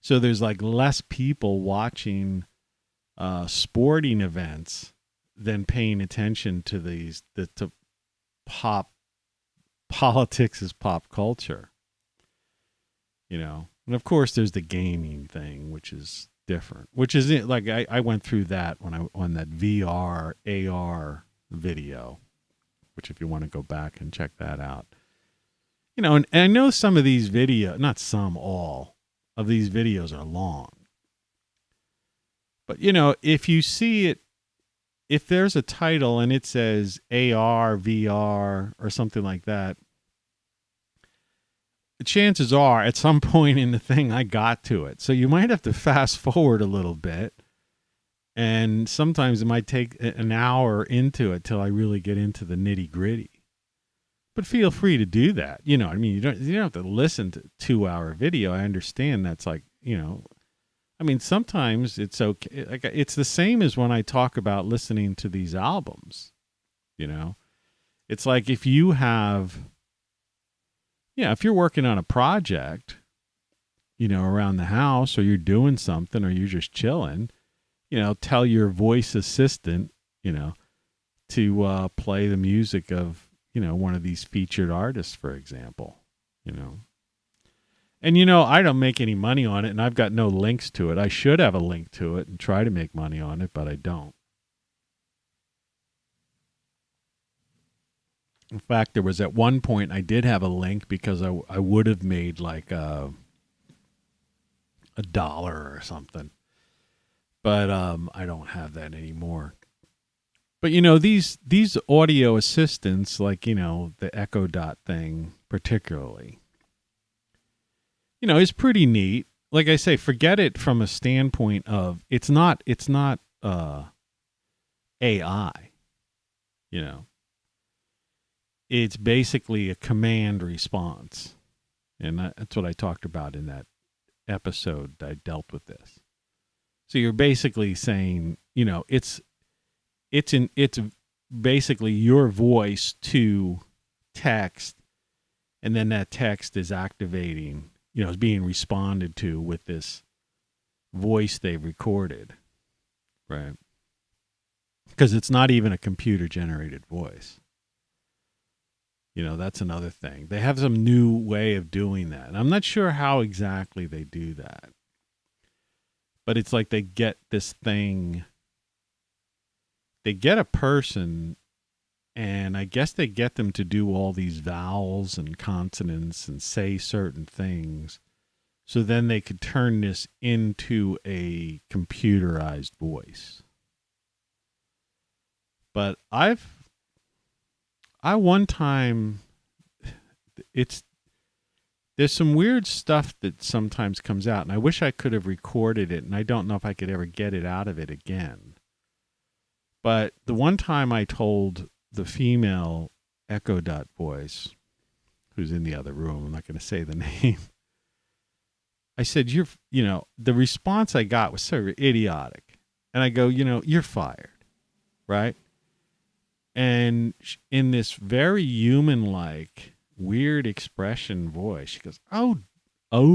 D: So there's like less people watching sporting events than paying attention to to politics as pop culture. You know, and of course there's the gaming thing, which is different, which is it. Like I went through that when I on that VR AR video, which if you want to go back and check that out, you know, and I know some of these not some, all of these videos are long, but you know, if you see it, if there's a title and it says AR, VR, or something like that, chances are at some point in the thing I got to it. So you might have to fast forward a little bit. And sometimes it might take an hour into it till I really get into the nitty gritty. But feel free to do that. You know, I mean, you don't have to listen to 2-hour video. I understand that's like, you know, I mean, sometimes it's okay. Like, it's the same as when I talk about listening to these albums, you know, it's like if you have, if you're working on a project, you know, around the house, or you're doing something, or you're just chilling, you know, tell your voice assistant, you know, to play the music of, you know, one of these featured artists, for example, you know. And, you know, I don't make any money on it, and I've got no links to it. I should have a link to it and try to make money on it, but I don't. In fact, there was at one point I did have a link because I would have made like $1 or something. But I don't have that anymore. But, you know, these audio assistants, like, you know, the Echo Dot thing particularly, you know, is pretty neat. Like I say, forget it from a standpoint of it's not AI, you know. It's basically a command response. And that's what I talked about in that episode I dealt with this. So you're basically saying, you know, it's basically your voice to text, and then that text is activating, you know, is being responded to with this voice they've recorded, right? Because it's not even a computer-generated voice. You know, that's another thing. They have some new way of doing that. And I'm not sure how exactly they do that. But it's like they get this thing. They get a person, and I guess they get them to do all these vowels and consonants and say certain things. So then they could turn this into a computerized voice. But I one time, there's some weird stuff that sometimes comes out, and I wish I could have recorded it, and I don't know if I could ever get it out of it again. But the one time I told the female Echo Dot voice, who's in the other room, I'm not going to say the name, I said, you know, the response I got was so idiotic. And I go, you know, you're fired, right? And in this very human-like, weird expression voice, she goes, oh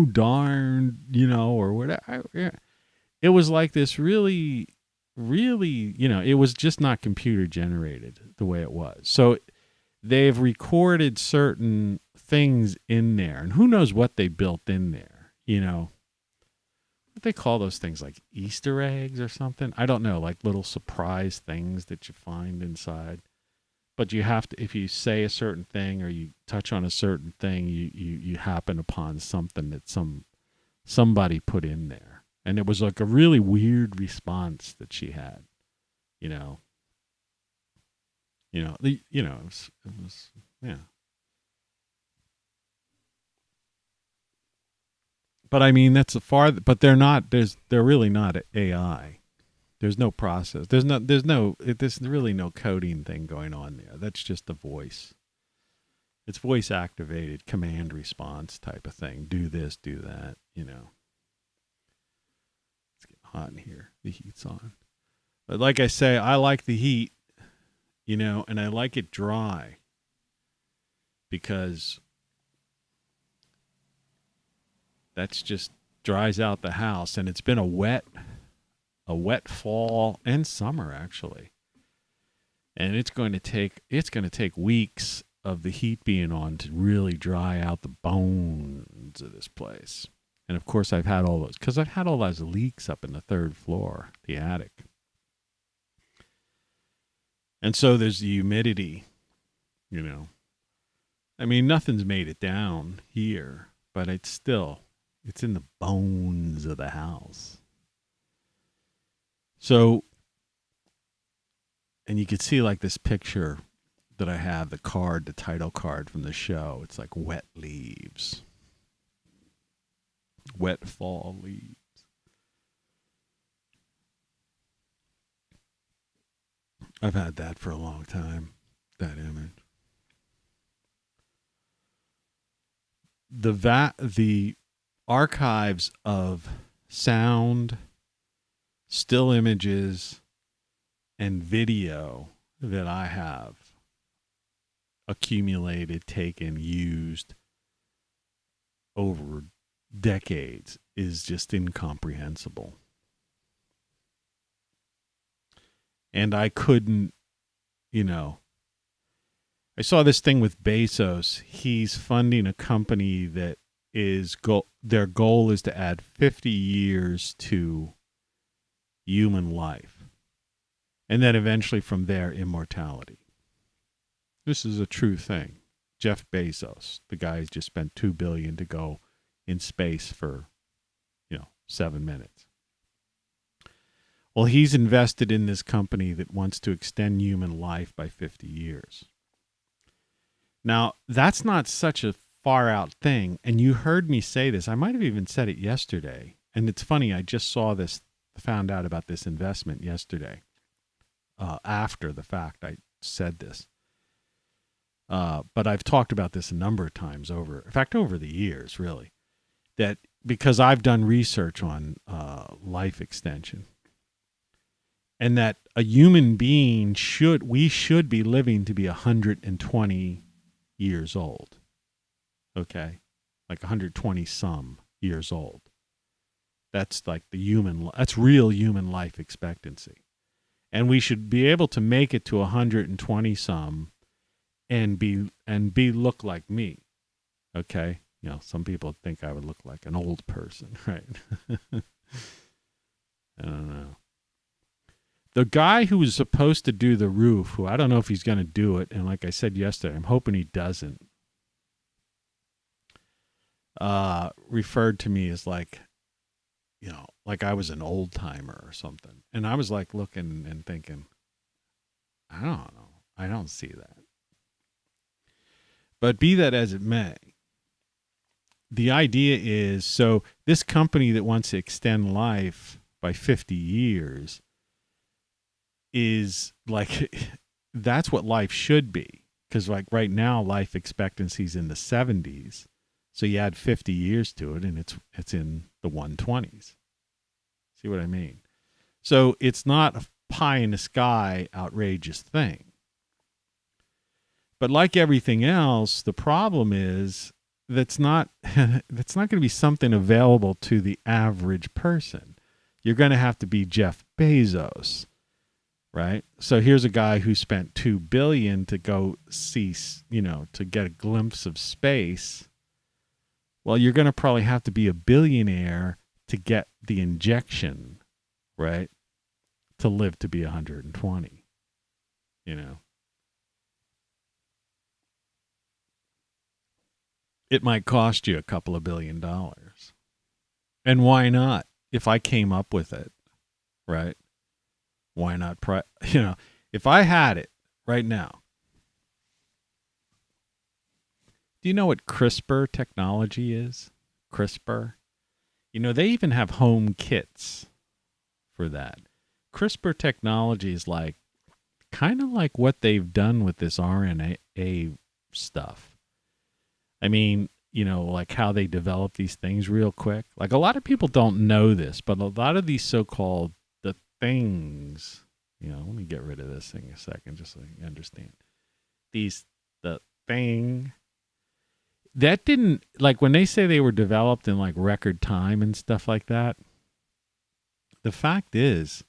D: darn, you know, or whatever. It was like this really, really, you know, it was just not computer-generated the way it was. So they've recorded certain things in there, and who knows what they built in there, you know. What they call those things, like Easter eggs or something? I don't know, like little surprise things that you find inside. But you have to, if you say a certain thing or you touch on a certain thing, you happen upon something that somebody put in there. And it was like a really weird response that she had, you know. It was yeah. But I mean, that's but they're really not AI. There's no process. There's really no coding thing going on there. That's just the voice. It's voice activated command response type of thing. Do this, do that, you know. It's getting hot in here. The heat's on. But like I say, I like the heat, you know, and I like it dry because that's just dries out the house. And it's been a wet a wet fall and summer, actually. And it's going to take weeks of the heat being on to really dry out the bones of this place. And of course, I've had all those leaks up in the third floor, the attic. And so there's the humidity, you know. I mean, nothing's made it down here, but it's in the bones of the house. So, and you can see like this picture that I have, the title card from the show. It's like wet leaves. Wet fall leaves. I've had that for a long time, that image. The archives of sound, still images, and video that I have accumulated, taken, used over decades is just incomprehensible. And I couldn't, I saw this thing with Bezos. He's funding a company that their goal is to add 50 years to human life. And then eventually from there, immortality. This is a true thing. Jeff Bezos, the guy who's just spent $2 billion to go in space for, 7 minutes. Well, he's invested in this company that wants to extend human life by 50 years. Now, that's not such a far out thing. And you heard me say this. I might have even said it yesterday. And it's funny, I just found out about this investment yesterday. After the fact, I said this. But I've talked about this a number of times over the years, really. That because I've done research on life extension. And that a human being should be living to be 120 years old. Okay? Like 120 some years old. That's like that's real human life expectancy. And we should be able to make it to 120 some and look like me. Okay? Some people think I would look like an old person, right? I don't know. The guy who was supposed to do the roof, who I don't know if he's going to do it, and like I said yesterday, I'm hoping he doesn't, referred to me as like I was an old timer or something. And I was like looking and thinking, I don't know. I don't see that. But be that as it may, the idea is, so this company that wants to extend life by 50 years is like, that's what life should be. Because like right now, life expectancy is in the 70s. So you add 50 years to it and it's in the 120s. See what I mean? So it's not a pie in the sky outrageous thing. But like everything else, the problem is that's not going to be something available to the average person. You're going to have to be Jeff Bezos, right? So here's a guy who spent $2 billion to go see, to get a glimpse of space. Well, you're going to probably have to be a billionaire to get the injection, right? To live to be 120, It might cost you a couple of $1 billion. And why not? If I came up with it, right? Why not? If I had it right now. Do you know what CRISPR technology is? CRISPR? They even have home kits for that. CRISPR technology is like, kind of like what they've done with this RNA stuff. I mean, like how they develop these things real quick. Like a lot of people don't know this, but a lot of these so-called the things, let me get rid of this thing a second just so you understand. The thing that didn't, like when they say they were developed in like record time and stuff like that, the fact is,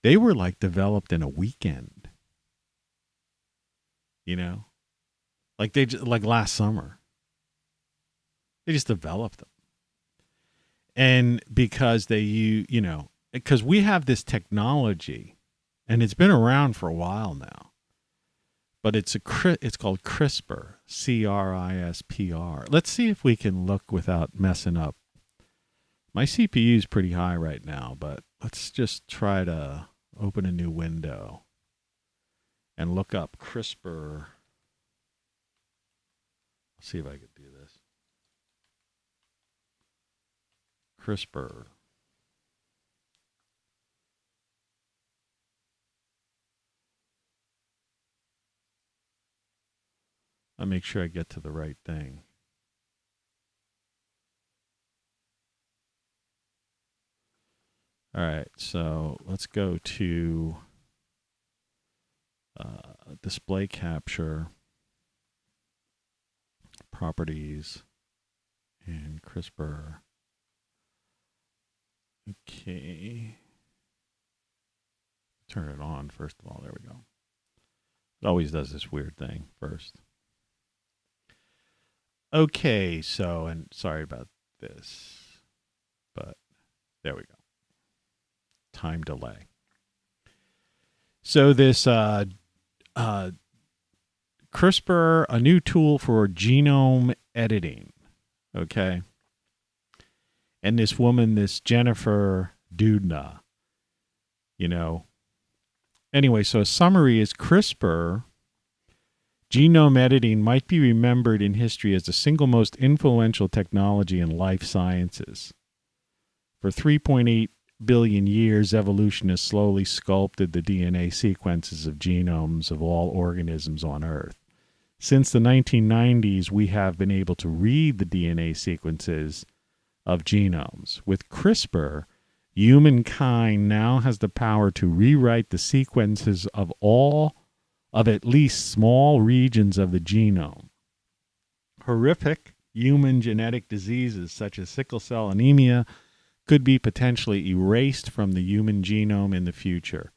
D: they were like developed in a weekend. You know, like like last summer. They just developed them. And because because we have this technology, and it's been around for a while now, but it's called CRISPR, CRISPR. Let's see if we can look without messing up. My CPU is pretty high right now, but let's just try to open a new window and look up CRISPR. Let's see if I can do this. CRISPR. I'll make sure I get to the right thing. All right, so let's go to display capture, properties, and CRISPR. Okay. Turn it on first of all. There we go. It always does this weird thing first. Okay, so, and sorry about this, but there we go. Time delay. So this CRISPR, a new tool for genome editing. Okay. And this woman, this Jennifer Doudna, Anyway, so a summary is CRISPR, genome editing, might be remembered in history as the single most influential technology in life sciences. For 3.8 billion years, evolution has slowly sculpted the DNA sequences of genomes of all organisms on Earth. Since the 1990s, we have been able to read the DNA sequences of genomes. With CRISPR, humankind now has the power to rewrite the sequences of at least small regions of the genome. Horrific human genetic diseases such as sickle cell anemia could be potentially erased from the human genome in the future.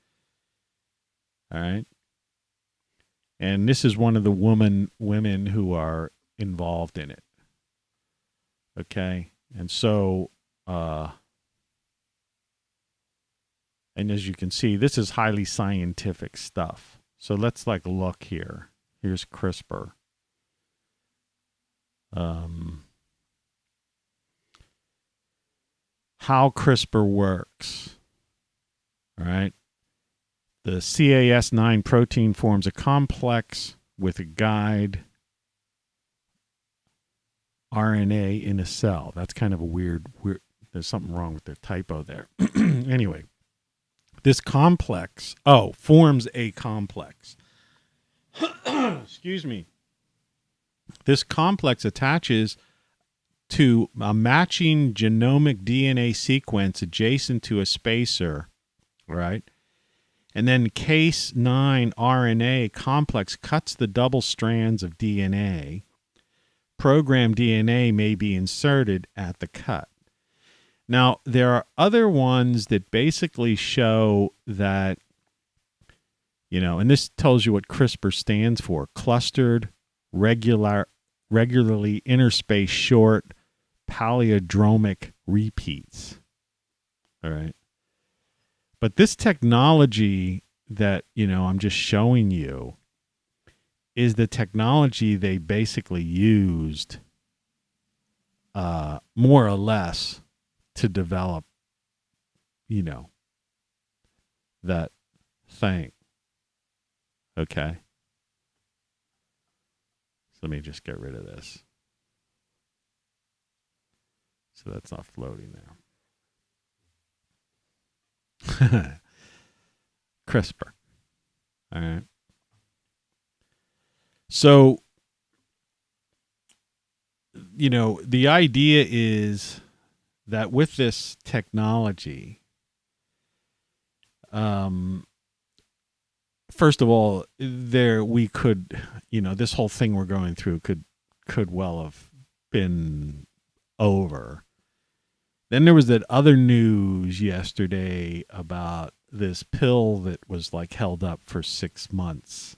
D: All right? And this is one of the women who are involved in it. Okay? And so, and as you can see, this is highly scientific stuff. So let's look here. Here's CRISPR. How CRISPR works. All right. The CAS9 protein forms a complex with a guide RNA in a cell. That's kind of a weird, there's something wrong with the typo there. Anyway, this complex, forms a complex. Excuse me. This complex attaches to a matching genomic DNA sequence adjacent to a spacer, right? And then Cas9 RNA complex cuts the double strands of DNA. Programmed DNA may be inserted at the cut. Now, there are other ones that basically show that, and this tells you what CRISPR stands for: clustered, regularly interspaced short palindromic repeats. All right. But this technology that, I'm just showing you is the technology they basically used more or less to develop, that thing. Okay. So let me just get rid of this. So that's not floating now. CRISPR. All right. So, the idea is that with this technology, first of all, we could, this whole thing we're going through could well have been over Then there was that other news yesterday about this pill that was like held up for 6 months,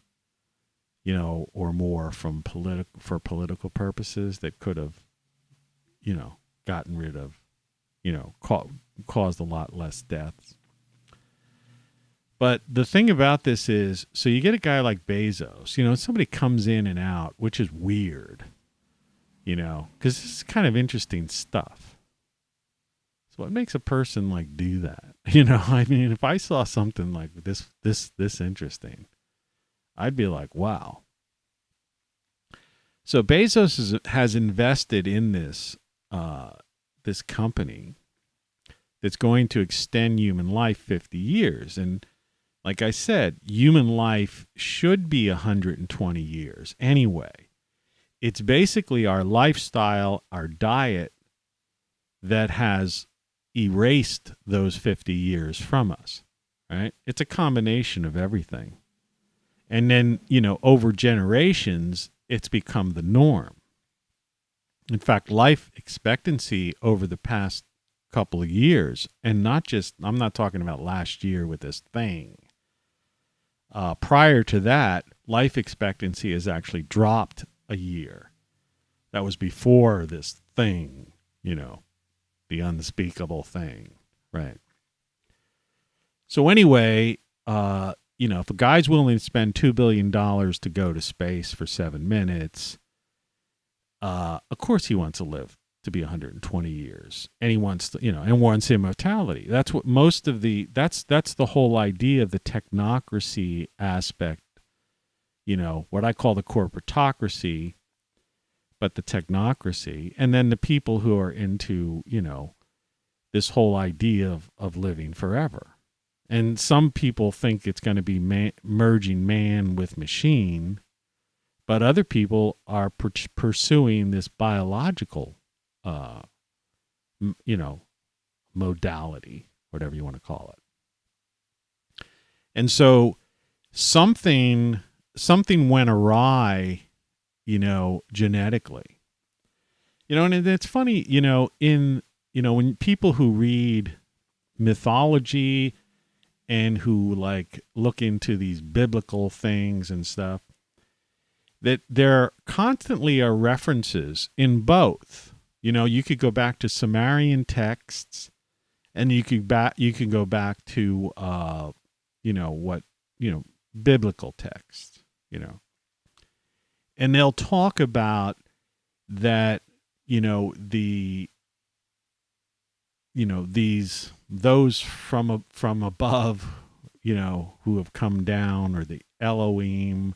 D: or more for political purposes that could have, gotten rid of, caused a lot less deaths. But the thing about this is, so you get a guy like Bezos, somebody comes in and out, which is weird, because this is kind of interesting stuff. So what makes a person like do that? I mean, if I saw something like this interesting, I'd be like, wow. So Bezos has invested in this company that's going to extend human life 50 years. And like I said, human life should be 120 years anyway. It's basically our lifestyle, our diet that has erased those 50 years from us, right? It's a combination of everything. And then, over generations, it's become the norm. In fact, life expectancy over the past couple of years, and I'm not talking about last year with this thing. Prior to that, life expectancy has actually dropped a year. That was before this thing, the unspeakable thing, right? So anyway, if a guy's willing to spend $2 billion to go to space for 7 minutes, of course he wants to live to be 120 years, and he wants to, and wants immortality. That's what most of that's the whole idea of the technocracy aspect, what I call the corporatocracy, but the technocracy, and then the people who are into, this whole idea of living forever. And some people think it's going to be merging man with machine, but other people are pursuing this biological modality, whatever you want to call it. And so something went awry, genetically. And it's funny, when people who read mythology and who like look into these biblical things and stuff, that there constantly are references in both. You could go back to Sumerian texts, and you could go back to biblical texts, and they'll talk about that, those from above, who have come down, or the Elohim,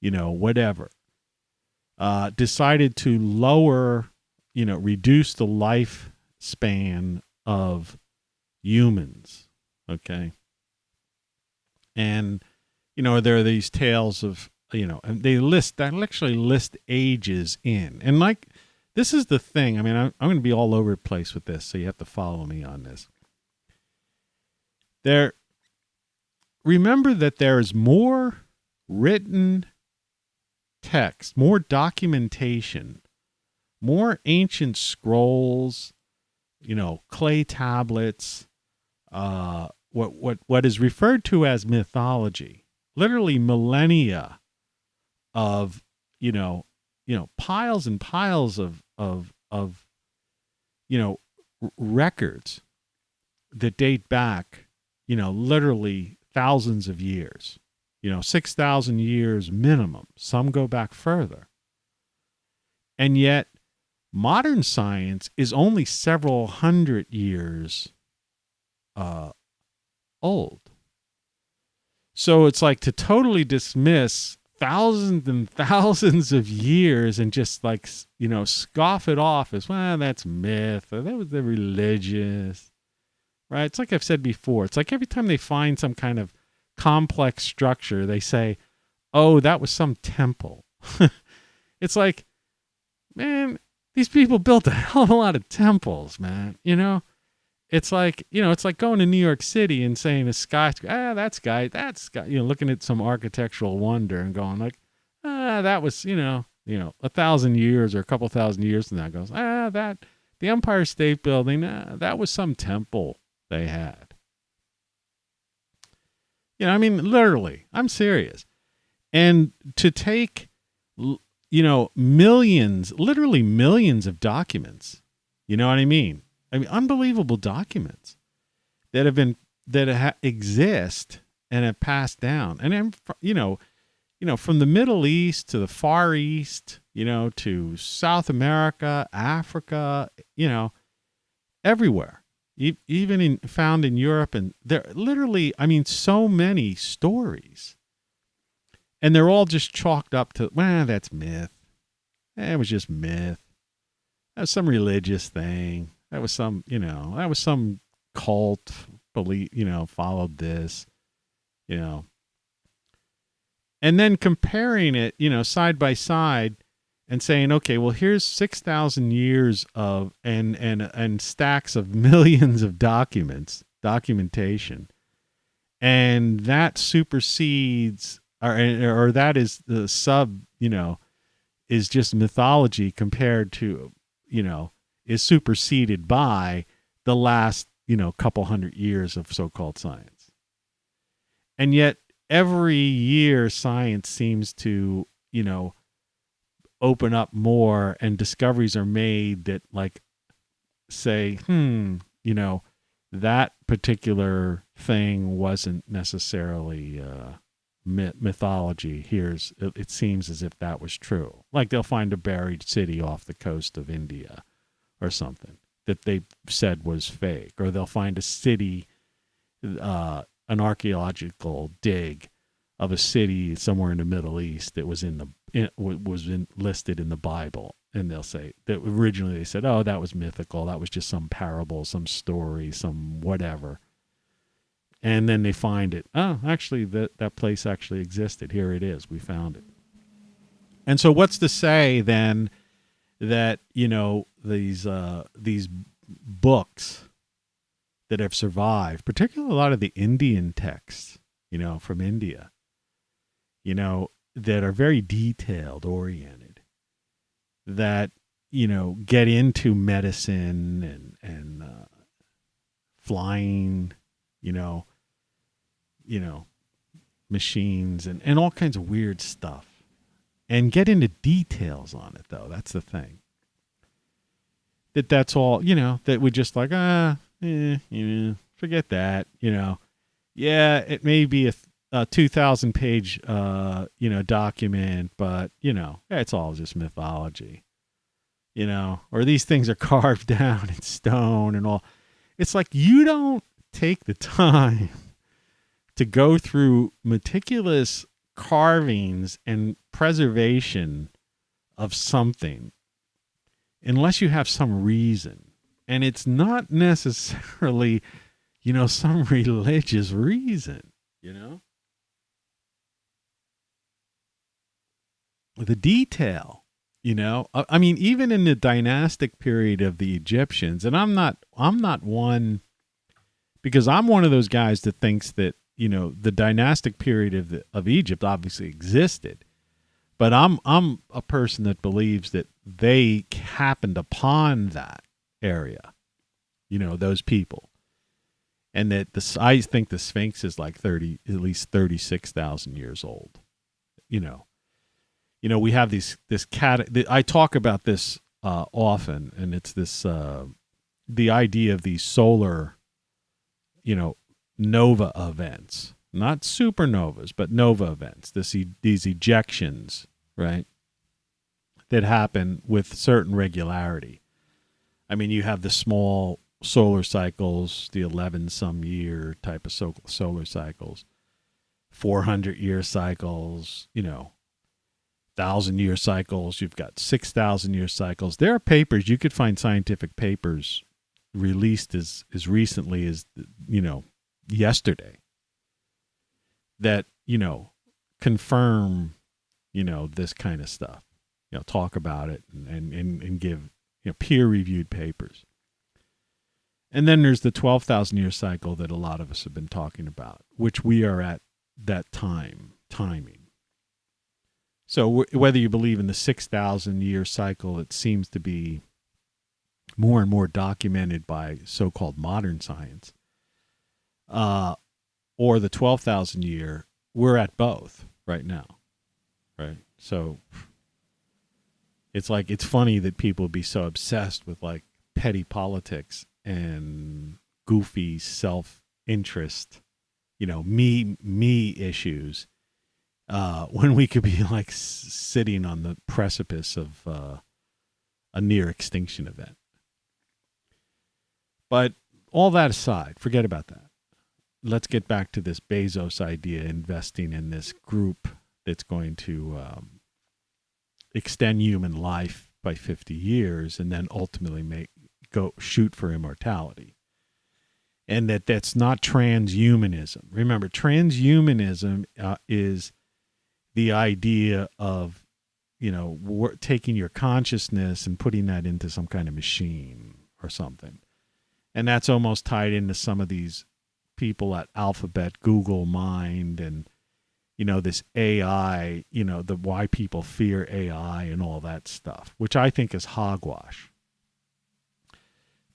D: whatever, decided to lower, reduce the lifespan of humans. Okay. And, there are these tales of, and they actually list ages in. And like, this is the thing. I mean, I'm going to be all over the place with this, so you have to follow me on this. Remember that there is more written text, more documentation, more ancient scrolls, clay tablets, what is referred to as mythology, literally millennia of, piles and piles of records that date back, literally thousands of years, 6,000 years minimum. Some go back further. And yet modern science is only several hundred years old. So it's like to totally dismiss thousands and thousands of years and just like, scoff it off as, well, that's myth, or that was the religious, right? It's like I've said before. It's like every time they find some kind of complex structure, they say, oh, that was some temple. It's like, man, these people built a hell of a lot of temples, man. It's like, it's like going to New York City and saying the skyscraper, that's guy, looking at some architectural wonder and going like, that was, 1,000 years or a couple thousand years from now goes, The Empire State Building, that was some temple they had. You know, I mean, literally, I'm serious. And to take, millions, literally millions of documents, you know what I mean? I mean, unbelievable documents that exist and have passed down. And then, from the Middle East to the Far East, to South America, Africa, everywhere. Even found in Europe, and there literally, I mean, so many stories, and they're all just chalked up to, well, that's myth. It was just myth. That was some religious thing. That was some cult belief. Followed this. And then comparing it, side by side. And saying, okay, well, here's 6,000 years of and stacks of millions of documentation, and that supersedes, or that is the is just mythology compared to, is superseded by the last, couple hundred years of so-called science, and yet every year science seems to, open up more, and discoveries are made that, like, say, that particular thing wasn't necessarily mythology. It seems as if that was true. Like, they'll find a buried city off the coast of India or something that they said was fake, or they'll find a city, an archaeological dig of a city somewhere in the Middle East that was listed in the Bible, and they'll say that originally they said, oh, that was mythical, that was just some parable, some story, some whatever, and then they find it. Oh, actually, that place actually existed. Here it is. We found it. And so, what's to say then that these books that have survived, particularly a lot of the Indian texts, from India, that are very detailed oriented, that, get into medicine and flying, machines and all kinds of weird stuff, and get into details on it, though. That's the thing. That's all, that we just like, forget that, Yeah, it may be a 2,000 page, document, but, it's all just mythology, or these things are carved down in stone and all. It's like, you don't take the time to go through meticulous carvings and preservation of something unless you have some reason. And it's not necessarily, some religious reason, The detail, I mean, even in the dynastic period of the Egyptians, and I'm not one, because I'm one of those guys that thinks that, the dynastic period of Egypt obviously existed, but I'm a person that believes that they happened upon that area, those people, and that I think the Sphinx is like at least 36,000 years old, we have this cat. I talk about this often, and it's this the idea of these solar, nova events, not supernovas, but nova events. These ejections, right, that happen with certain regularity. I mean, you have the small solar cycles, the 11-some-year type of solar cycles, 400-year cycles, 1,000-year cycles. You've got 6,000-year cycles. There are papers, you could find scientific papers released as recently as, yesterday that, confirm, this kind of stuff, talk about it and give, peer-reviewed papers. And then there's the 12,000-year cycle that a lot of us have been talking about, which we are at that timing. So whether you believe in the 6,000-year cycle, it seems to be more and more documented by so-called modern science, or the 12,000 year, we're at both right now, right? So it's like, it's funny that people be so obsessed with like petty politics and goofy self-interest, me issues, when we could be like sitting on the precipice of a near extinction event. But all that aside, forget about that. Let's get back to this Bezos idea, investing in this group that's going to extend human life by 50 years and then ultimately shoot for immortality. And that's not transhumanism. Remember, transhumanism is the idea of, taking your consciousness and putting that into some kind of machine or something. And that's almost tied into some of these people at Alphabet, Google, Mind, and, this AI, the why people fear AI and all that stuff, which I think is hogwash.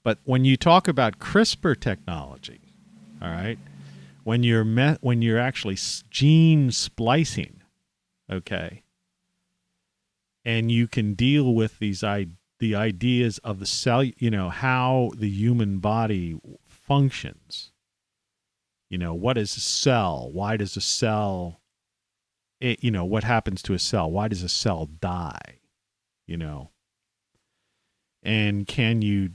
D: But when you talk about CRISPR technology, all right, when you're actually gene splicing, okay, and you can deal with the ideas of the cell, how the human body functions. What is a cell? Why does a cell, what happens to a cell? Why does a cell die? And can you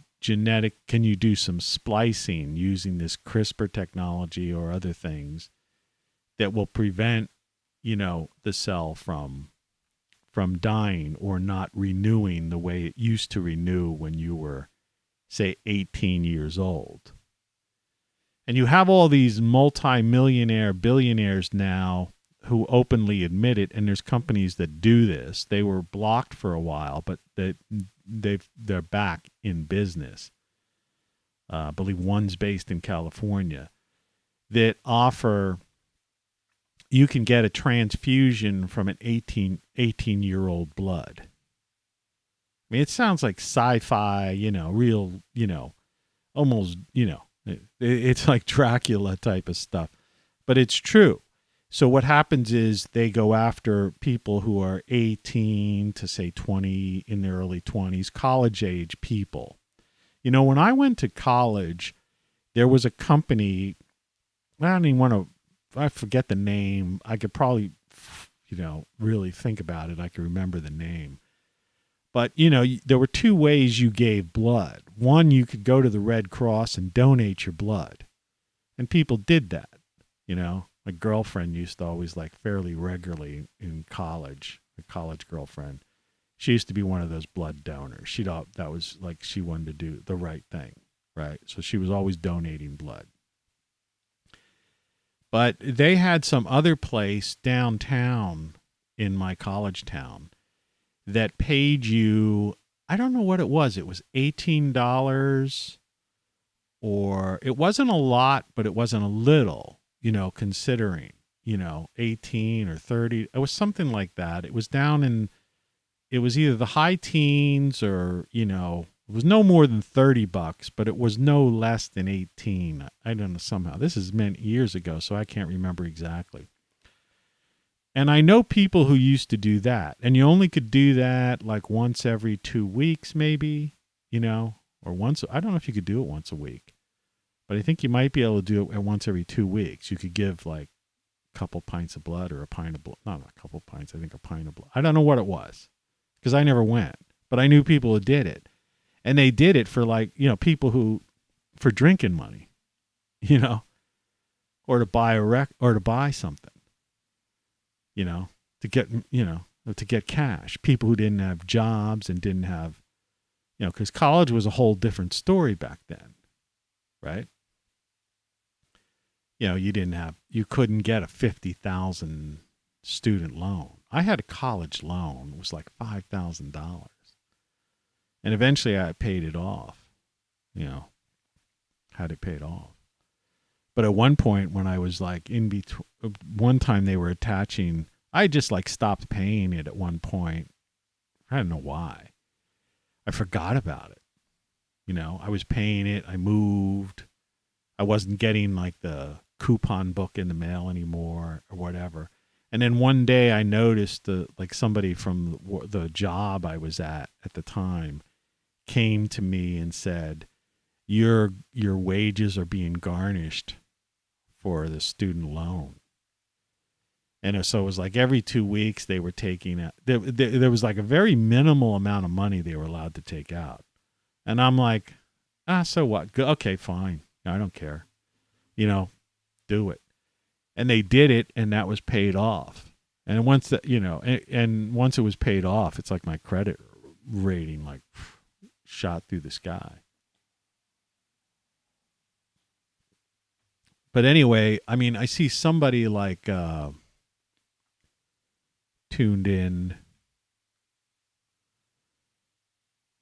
D: do some splicing using this CRISPR technology or other things that will prevent, the cell from dying or not renewing the way it used to renew when you were, say, 18 years old? And you have all these multi-millionaire billionaires now who openly admit it, and there's companies that do this. They were blocked for a while, but they're back in business. I believe one's based in California, that offer, you can get a transfusion from an 18-year-old blood. I mean, it sounds like sci-fi, real, almost, it's like Dracula type of stuff, but it's true. So what happens is they go after people who are 18 to say 20, in their early 20s, college age people. When I went to college, there was a company, I forget the name. I could probably, really think about it. I could remember the name. But, there were two ways you gave blood. One, you could go to the Red Cross and donate your blood. And people did that, My girlfriend used to always, fairly regularly in college, a college girlfriend. She used to be one of those blood donors. She wanted to do the right thing, right? So she was always donating blood. But they had some other place downtown in my college town that paid you, I don't know what it was. It was $18, or it wasn't a lot, but it wasn't a little, considering, 18 or 30. It was something like that. It was it was either the high teens or, it was no more than $30, but it was no less than 18. I don't know, somehow. This is many years ago, so I can't remember exactly. And I know people who used to do that. And you only could do that once every 2 weeks, maybe, or once. I don't know if you could do it once a week. But I think you might be able to do it once every 2 weeks. You could give a couple pints of blood or a pint of blood. Not a couple pints, I think a pint of blood. I don't know what it was because I never went. But I knew people who did it. And they did it for people who, for drinking money, or to buy or to buy something, to get cash. People who didn't have jobs and didn't have, because college was a whole different story back then, right? You couldn't get a $50,000 student loan. I had a college loan. It was like $5,000. And eventually I paid it off, had it paid off. But at one point when I was in between, one time they were attaching, I just stopped paying it at one point. I don't know why. I forgot about it. I was paying it. I moved. I wasn't getting like the coupon book in the mail anymore or whatever. And then one day I noticed somebody from the job I was at the time came to me and said, your wages are being garnished for the student loan. And so it was like every 2 weeks they were taking out. There was like a very minimal amount of money they were allowed to take out. And I'm like, so what? Okay, fine. I don't care. Do it. And they did it, and that was paid off. And once that, and once it was paid off, it's like my credit rating like shot through the sky. But anyway, I mean, I see somebody like tuned in,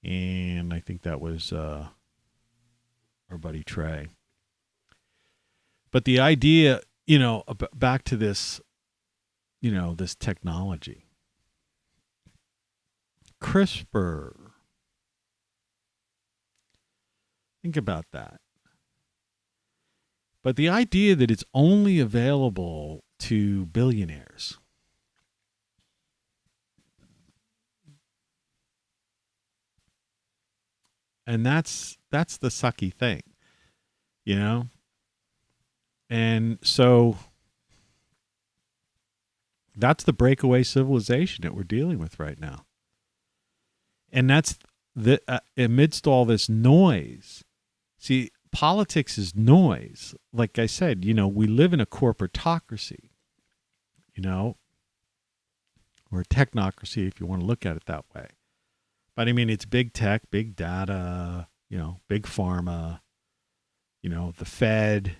D: and I think that was our buddy Trey. But the idea, back to this, this technology. CRISPR. Think about that. But the idea that it's only available to billionaires. And that's the sucky thing, And so that's the breakaway civilization that we're dealing with right now. And that's amidst all this noise. See, politics is noise. Like I said, we live in a corporatocracy, or a technocracy if you want to look at it that way. But I mean, it's big tech, big data, big pharma, the Fed.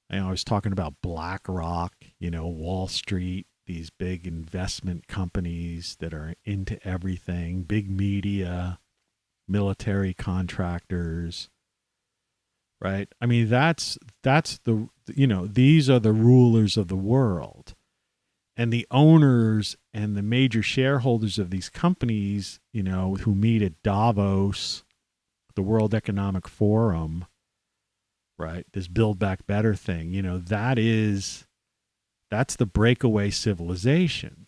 D: I was talking about BlackRock, Wall Street, these big investment companies that are into everything, big media, military contractors, right? I mean, that's the, these are the rulers of the world. And the owners and the major shareholders of these companies, who meet at Davos, the World Economic Forum, right? This Build Back Better thing, that's the breakaway civilization.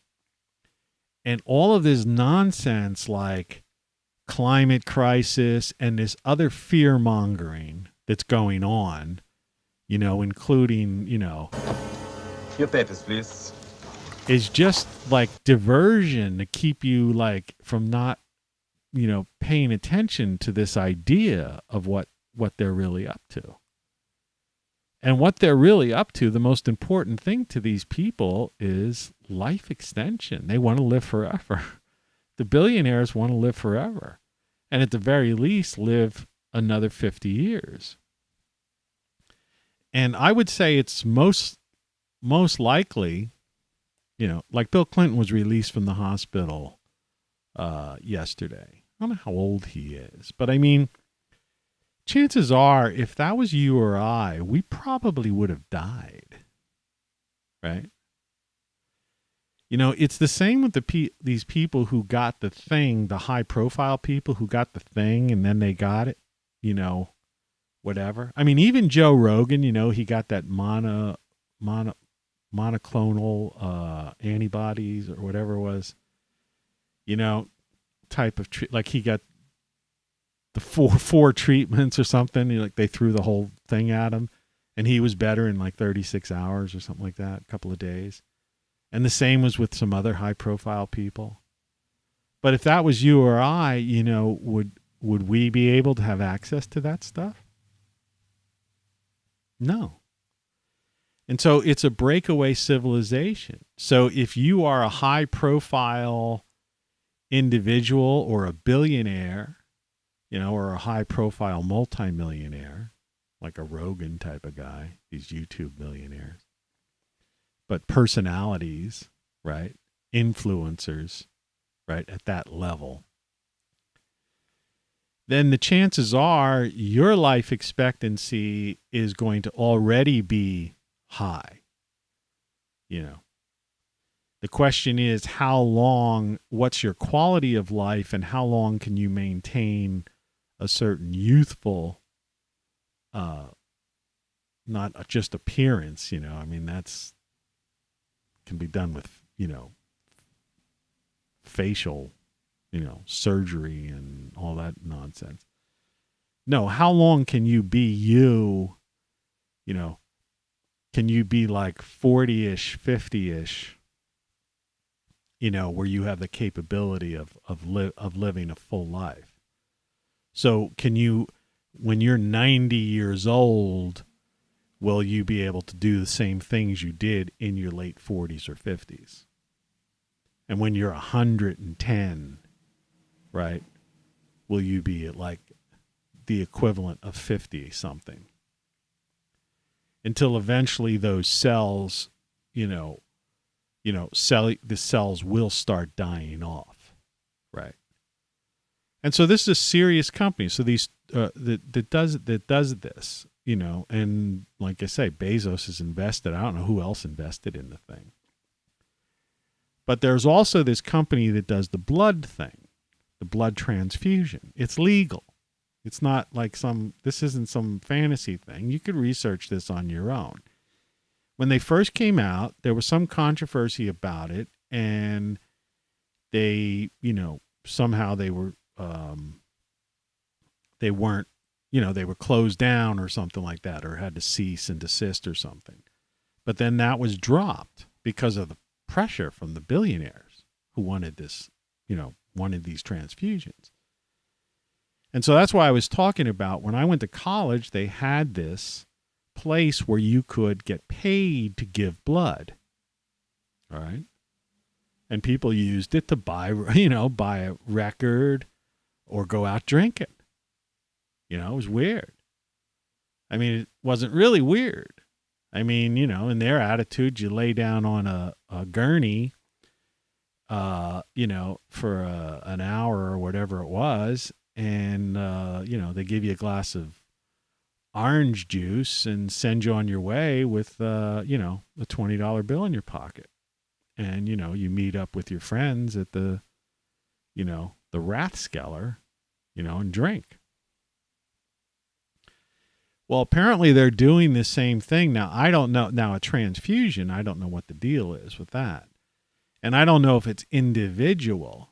D: And all of this nonsense like climate crisis and this other fear mongering that's going on, including,
F: Your papers, please.
D: Is just like diversion to keep you like from not, paying attention to this idea of what they're really up to. And what they're really up to, the most important thing to these people is life extension. They want to live forever. The billionaires want to live forever. And at the very least, live another 50 years. And I would say it's most likely, like Bill Clinton was released from the hospital yesterday. I don't know how old he is, but I mean, chances are, if that was you or I, we probably would have died, right? It's the same with these people who got the thing, the high-profile people who got the thing and then they got it, whatever. I mean, even Joe Rogan, he got that monoclonal antibodies or whatever it was, type of like he got the four treatments or something. Like they threw the whole thing at him, and he was better in like 36 hours or something like that, a couple of days. And the same was with some other high-profile people. But if that was you or I, would we be able to have access to that stuff? No. And so it's a breakaway civilization. So if you are a high-profile individual or a billionaire, or a high-profile multimillionaire, like a Rogan type of guy, these YouTube millionaires, but personalities, right? Influencers, right? At that level, then the chances are your life expectancy is going to already be high. The question is how long, what's your quality of life, and how long can you maintain a certain youthful, not just appearance, I mean, that's can be done with, facial, surgery and all that nonsense. No, how long can you be you, can you be like 40-ish, 50-ish, where you have the capability of living a full life? So can you, when you're 90 years old, will you be able to do the same things you did in your late 40s or 50s? And when you're 110, right, will you be at like the equivalent of 50 something? Until eventually those cells, the cells will start dying off, right? And so this is a serious company. So these that does this, and like I say, Bezos is invested. I don't know who else invested in the thing. But there's also this company that does the blood thing, the blood transfusion. It's legal. It's not like this isn't some fantasy thing. You could research this on your own. When they first came out, there was some controversy about it, and they, somehow they were, they weren't, they were closed down or something like that, or had to cease and desist or something. But then that was dropped because of the pressure from the billionaires who wanted this, wanted these transfusions. And so that's why I was talking about when I went to college, they had this place where you could get paid to give blood. All right. And people used it to buy a record or go out drinking. It was weird. I mean, it wasn't really weird. I mean, in their attitude, you lay down on a gurney, for an hour or whatever it was. And, they give you a glass of orange juice and send you on your way with, a $20 bill in your pocket. And, you meet up with your friends at the Rathskeller, and drink. Well, apparently they're doing the same thing. Now, I don't know. Now, a transfusion, I don't know what the deal is with that. And I don't know if it's individual,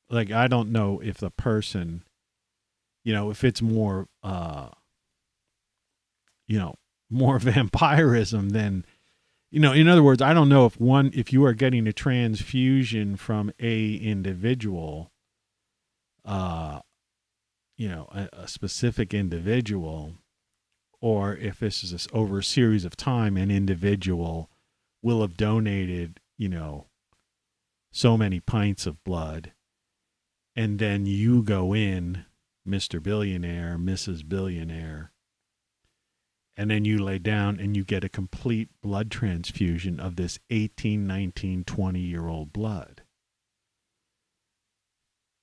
D: Like, I don't know if the person, if it's more, more vampirism than, in other words, I don't know if you are getting a transfusion from a individual, a specific individual, or if this is over a series of time, an individual will have donated, so many pints of blood. And then you go in, Mr. Billionaire, Mrs. Billionaire, and then you lay down and you get a complete blood transfusion of this 18, 19, 20-year-old blood.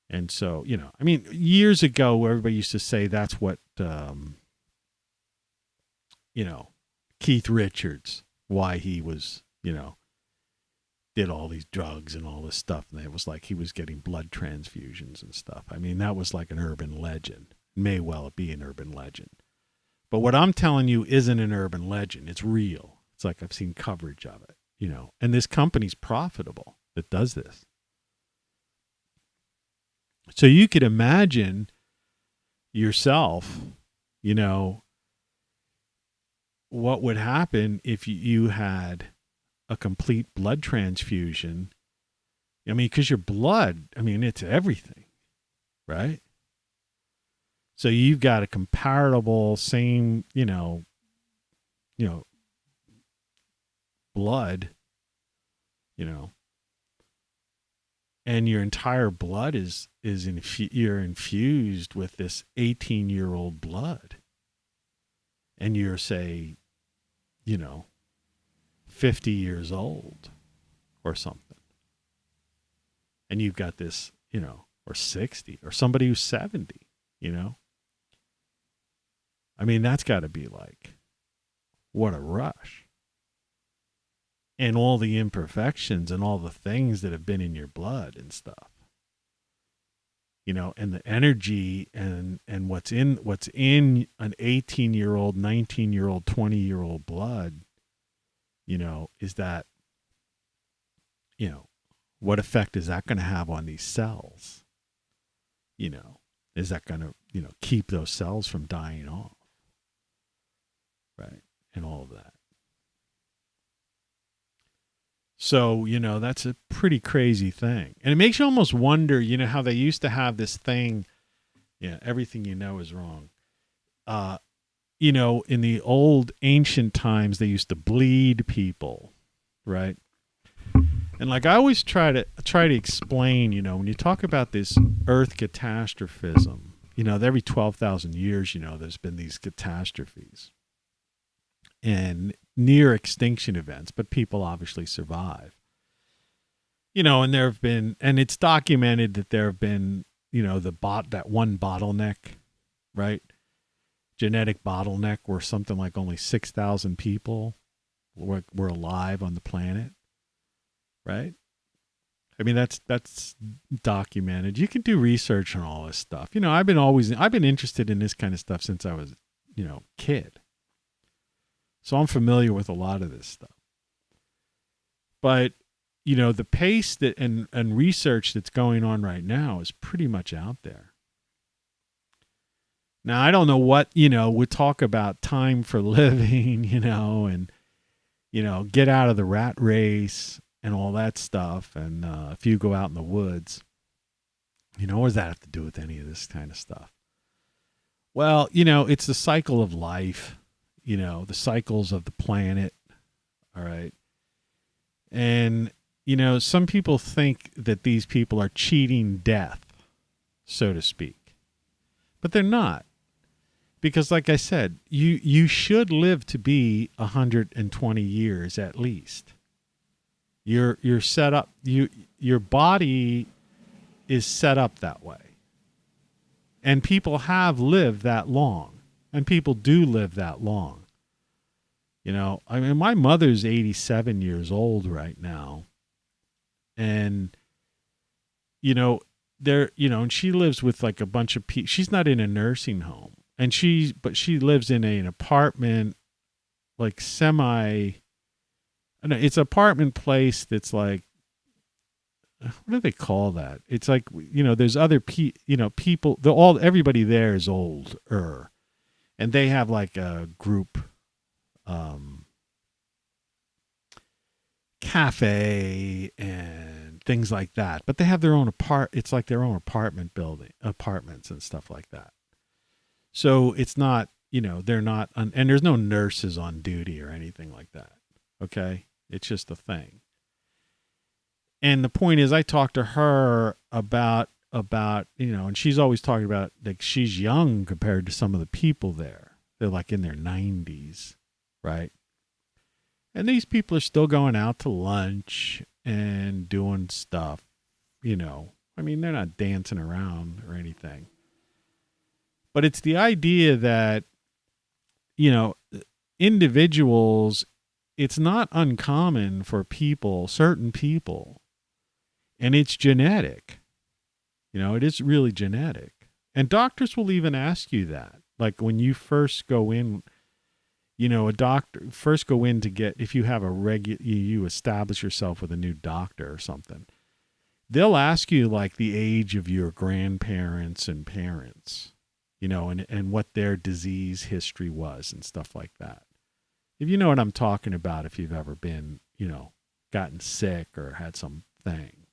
D: And so, I mean, years ago, everybody used to say that's what, Keith Richards, why he was, did all these drugs and all this stuff. And it was like he was getting blood transfusions and stuff. I mean, that was like an urban legend. It may well be an urban legend. But what I'm telling you isn't an urban legend. It's real. It's like I've seen coverage of it, and this company's profitable that does this. So you could imagine yourself, what would happen if you had a complete blood transfusion. I mean, because your blood, it's everything, right? So you've got a comparable same, blood, and your entire blood you're infused with this 18-year-old blood. And you're, say, 50 years old or something. And you've got this, or 60, or somebody who's 70, I mean, that's got to be like, what a rush. And all the imperfections and all the things that have been in your blood and stuff. and the energy and what's in an 18-year-old, 19-year-old, 20-year-old blood, is that, what effect is that going to have on these cells? Is that going to, keep those cells from dying off? Right. And all of that. So, that's a pretty crazy thing. And it makes you almost wonder, how they used to have this thing, everything is wrong. In the old ancient times, they used to bleed people, right? And like I always try to explain, when you talk about this earth catastrophism, every 12,000 years, there's been these catastrophes and near extinction events, but people obviously survive. And there have been, and it's documented that there have been, that one bottleneck, right? Genetic bottleneck where something like only 6,000 people were alive on the planet, right? I mean, that's documented. You can do research on all this stuff. I've been interested in this kind of stuff since I was, kid. So I'm familiar with a lot of this stuff. But, the pace that and research that's going on right now is pretty much out there. Now, I don't know what, we talk about time for living, and, get out of the rat race and all that stuff. And if you go out in the woods, what does that have to do with any of this kind of stuff? Well, it's the cycle of life, the cycles of the planet. All right. And, some people think that these people are cheating death, so to speak, but they're not. Because like I said, you should live to be 120 years at least. You're set up, your body is set up that way. And people have lived that long. And people do live that long. I mean, my mother's 87 years old right now. And, and she lives with like a bunch of people. She's not in a nursing home. But she lives in an apartment, like it's an apartment place that's like, what do they call that? It's like, there's other people, everybody there is older, and they have like a group, cafe and things like that, but they have their own it's like their own apartments and stuff like that. So it's not, they're not, and there's no nurses on duty or anything like that. Okay. It's just a thing. And the point is, I talked to her about, and she's always talking about, like, she's young compared to some of the people there. They're like in their 90s. Right. And these people are still going out to lunch and doing stuff, I mean, they're not dancing around or anything. But it's the idea that, individuals, it's not uncommon for certain people, and it's genetic. It is really genetic. And doctors will even ask you that. Like when you first go in, a doctor first go in to get, if you have you establish yourself with a new doctor or something, they'll ask you like the age of your grandparents and parents. And what their disease history was and stuff like that. If you know what I'm talking about, if you've ever been, gotten sick or had something,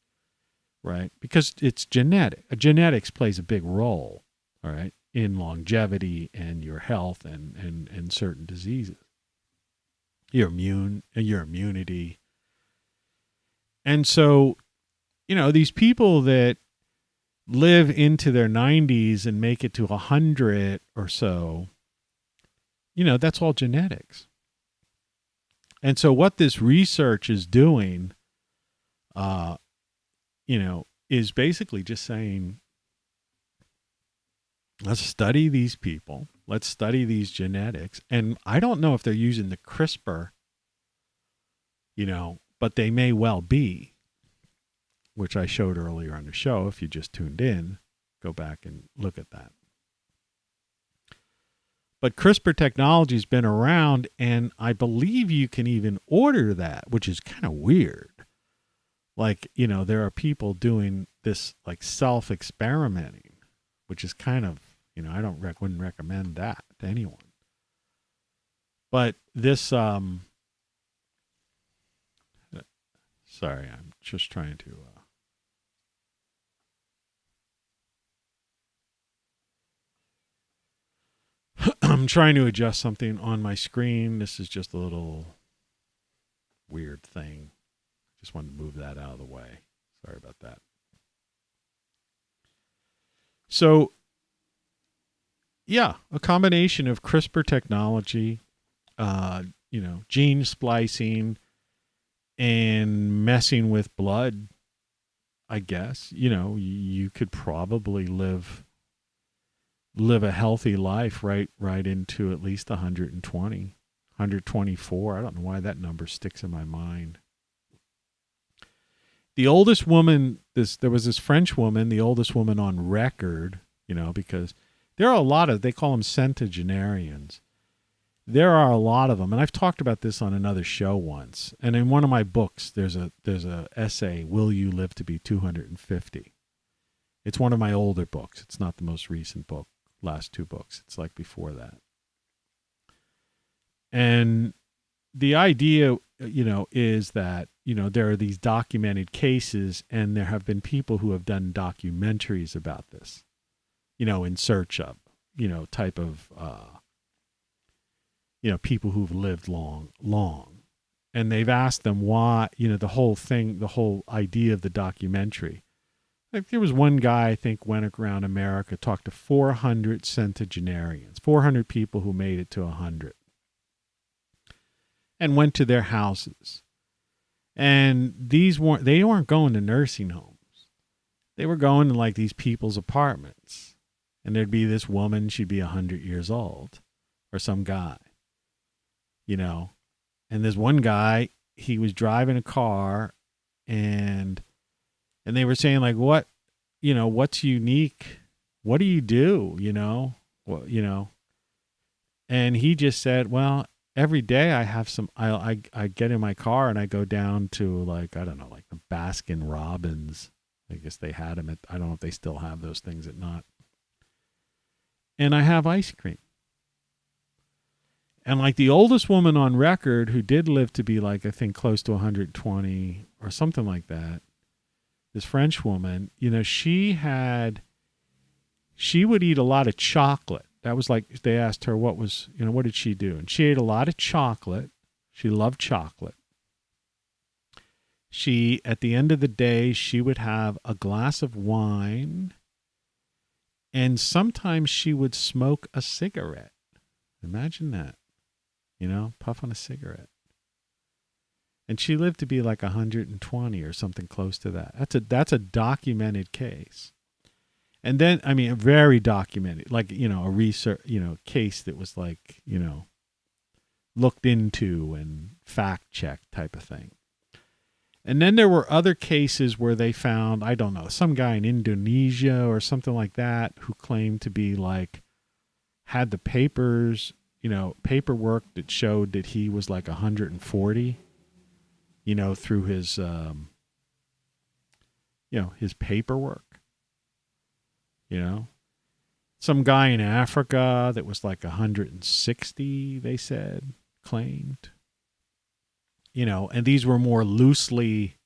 D: right? Because it's genetic. Genetics plays a big role, all right, in longevity and your health and certain diseases. Your immunity. And so, these people that live into their 90s and make it to 100 or so, that's all genetics. And so what this research is doing, is basically just saying, let's study these people. Let's study these genetics. And I don't know if they're using the CRISPR, but they may well be, which I showed earlier on the show if you just tuned in. go back and look at that. But CRISPR technology has been around, and I believe you can even order that, which is kind of weird. Like, there are people doing this like self-experimenting, which is kind of, I wouldn't recommend that to anyone. But this, sorry, I'm just trying to, I'm trying to adjust something on my screen. This is just a little weird thing. Just wanted to move that out of the way. Sorry about that. So, yeah, a combination of CRISPR technology, gene splicing, and messing with blood, I guess. You could probably live a healthy life right into at least 120, 124. I don't know why that number sticks in my mind. The oldest woman, there was this French woman, the oldest woman on record, because there are a lot of, they call them centenarians. There are a lot of them, and I've talked about this on another show once. And in one of my books, there's a essay, Will You Live to Be 250? It's one of my older books. It's not the most recent book, last two books. It's like before that. And the idea, is that, there are these documented cases, and there have been people who have done documentaries about this, in search of, type of, people who've lived long. And they've asked them why, the whole idea of the documentary. Like there was one guy, I think, went around America, talked to 400 centenarians, 400 people who made it to 100. And went to their houses. And they weren't going to nursing homes. They were going to like these people's apartments. And there'd be this woman, she'd be 100 years old. Or some guy. And this one guy, he was driving a car, and they were saying like, what's unique? What do you do? And he just said, well, every day I have I get in my car and I go down to like, I don't know, like the Baskin Robbins. I guess they had them I don't know if they still have those things or not. And I have ice cream. And like the oldest woman on record who did live to be like, I think close to 120 or something like that, this French woman, she would eat a lot of chocolate. That was like, they asked her what did she do? And she ate a lot of chocolate. She loved chocolate. At the end of the day, she would have a glass of wine, and sometimes she would smoke a cigarette. Imagine that, puff on a cigarette. And she lived to be like 120 or something close to that. That's a documented case. And then, a very documented, like, a research, case that was like, looked into and fact-checked type of thing. And then there were other cases where they found, I don't know, some guy in Indonesia or something like that who claimed to be like, had the paperwork that showed that he was like 140, through his, his paperwork. Some guy in Africa that was like 160, they said, claimed. And these were more loosely,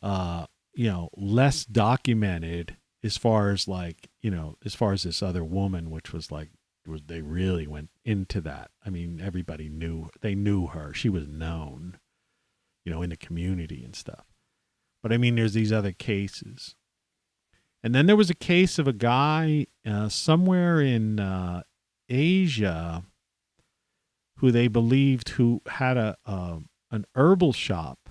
D: less documented as far as like, as far as this other woman, which was like, they really went into that. Everybody they knew her. She was known, in the community and stuff. But there's these other cases. And then there was a case of a guy somewhere in Asia who they believed who had an herbal shop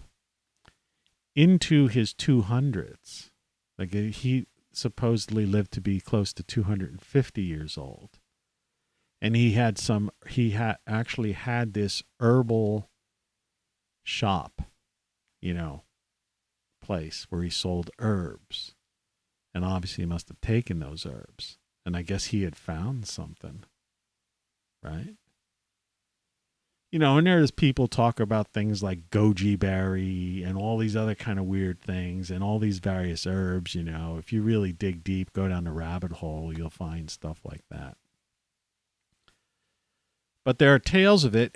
D: into his 200s. Like he supposedly lived to be close to 250 years old. And he actually had this herbal shop, place where he sold herbs. And obviously he must have taken those herbs. And I guess he had found something, right? You know, and there's people talk about things like goji berry and all these other kind of weird things and all these various herbs, you know. If you really dig deep, go down the rabbit hole, you'll find stuff like that. But there are tales of it,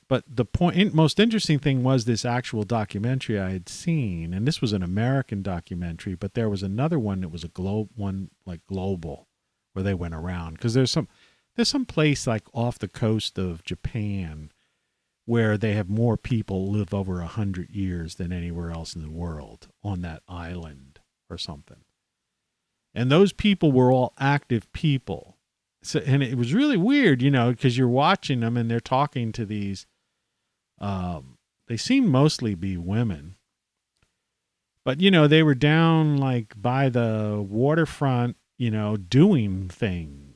D: but the most interesting thing was this actual documentary I had seen, and this was an American documentary, but there was another one that was a global, where they went around, because there's some place like off the coast of Japan where they have more people live over 100 years than anywhere else in the world on that island or something, and those people were all active people. So, and it was really weird, you know, because you're watching them and they're talking to these, they seem mostly be women, but, you know, they were down like by the waterfront, you know, doing things,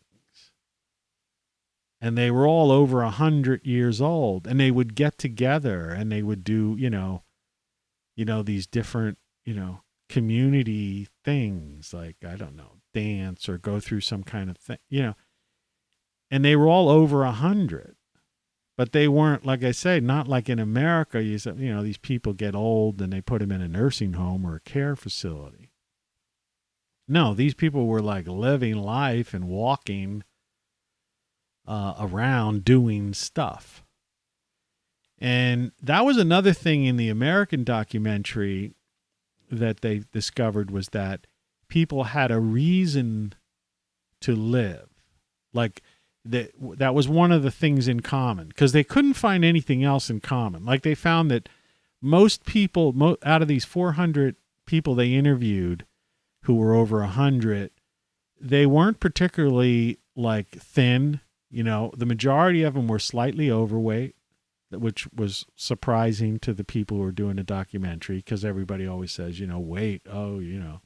D: and they were all over 100 years old, and they would get together and they would do, you know, these different, you know, community things, like, I don't know, dance or go through some kind of thing, you know. And they were all over 100, but they weren't, like I say, not like in America. You know, these people get old and they put them in a nursing home or a care facility. No, these people were like living life and walking around doing stuff. And that was another thing in the American documentary that they discovered, was that people had a reason to live. Like, that was one of the things in common, because they couldn't find anything else in common. Like, they found that most people, out of these 400 people they interviewed who were over 100, they weren't particularly like thin. You know, the majority of them were slightly overweight, which was surprising to the people who were doing the documentary, because everybody always says, you know, weight, oh, you know.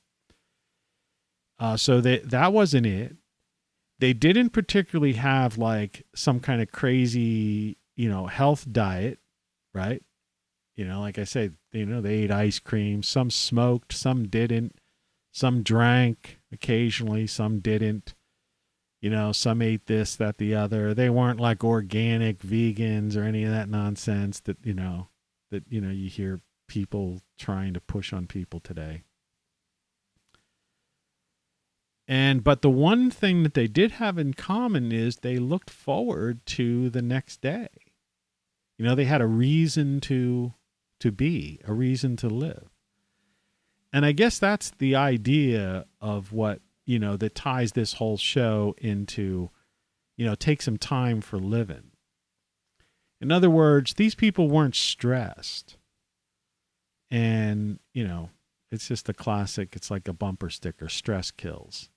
D: So that wasn't it. They didn't particularly have like some kind of crazy, you know, health diet, right? You know, like I said, you know, they ate ice cream. Some smoked, some didn't. Some drank occasionally, some didn't. You know, some ate this, that, the other. They weren't like organic vegans or any of that nonsense that you hear people trying to push on people today. But the one thing that they did have in common is they looked forward to the next day. You know, they had a reason to be, a reason to live. And I guess that's the idea of what, you know, that ties this whole show into, you know, take some time for living. In other words, these people weren't stressed. And, you know, it's just a classic, it's like a bumper sticker, stress kills.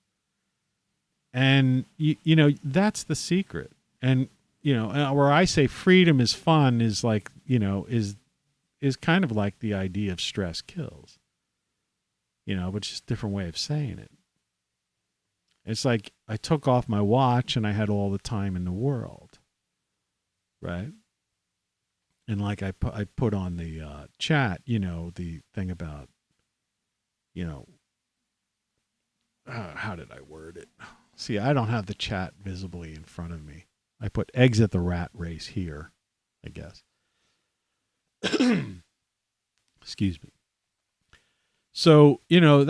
D: And, you know, that's the secret. And, you know, where I say freedom is fun is like, you know, is kind of like the idea of stress kills. You know, but just a different way of saying it. It's like I took off my watch and I had all the time in the world. Right? And like I put on the chat, you know, the thing about, you know, how did I word it? See, I don't have the chat visibly in front of me. I put exit the rat race here, I guess. Excuse me. So, you know,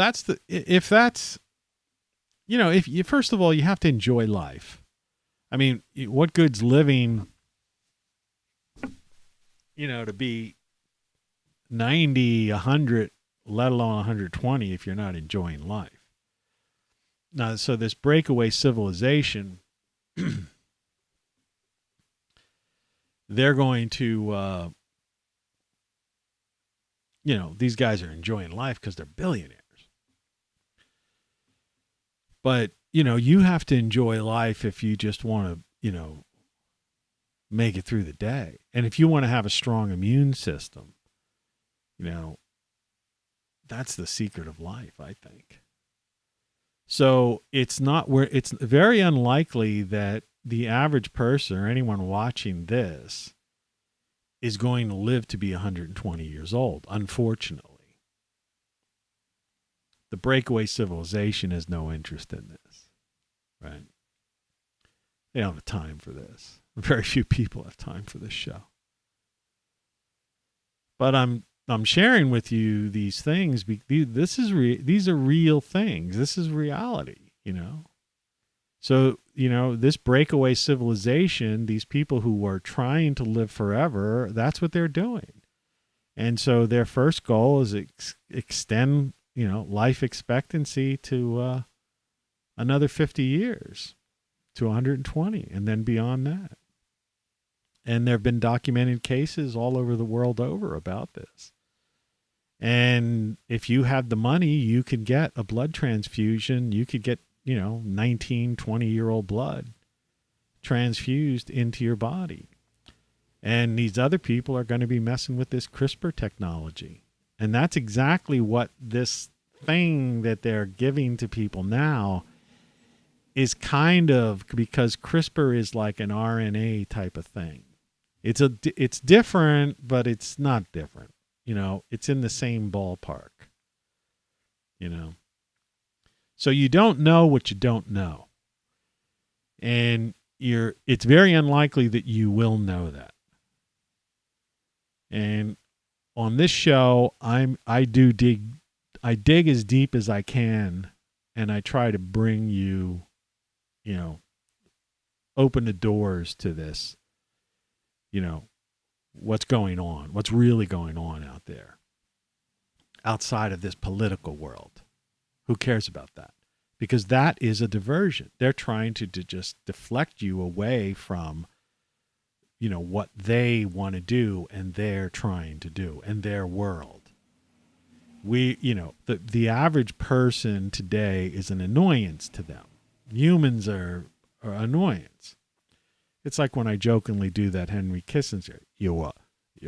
D: if you, first of all, you have to enjoy life. I mean, what good's living, you know, to be 90, 100, let alone 120 if you're not enjoying life. Now, so this breakaway civilization, they're going to, you know, these guys are enjoying life because they're billionaires. But, you know, you have to enjoy life if you just want to, you know, make it through the day. And if you want to have a strong immune system, you know, that's the secret of life, I think. So it's very unlikely that the average person or anyone watching this is going to live to be 120 years old, unfortunately. the breakaway civilization has no interest in this, right? They don't have time for this. Very few people have time for this show. But I'm sharing with you these things. These are real things. This is reality, you know. So, you know, this breakaway civilization, these people who are trying to live forever, that's what they're doing. And so their first goal is extend, you know, life expectancy to another 50 years, to 120, and then beyond that. And there have been documented cases all over the world over about this. And if you have the money, you could get a blood transfusion. You could get, you know, 19, 20-year-old blood transfused into your body. And these other people are going to be messing with this CRISPR technology. And that's exactly what this thing that they're giving to people now is kind of, because CRISPR is like an RNA type of thing. It's different, but it's not different. You know, it's in the same ballpark. You know. So you don't know what you don't know. And it's very unlikely that you will know that. And on this show, I dig as deep as I can, and I try to bring you, you know, open the doors to this, you know, what's going on, what's really going on out there, outside of this political world. Who cares about that? Because that is a diversion. They're trying to just deflect you away from, you know, what they want to do and they're trying to do in their world. You know, the average person today is an annoyance to them. Humans are annoyance. It's like when I jokingly do that Henry Kissinger, you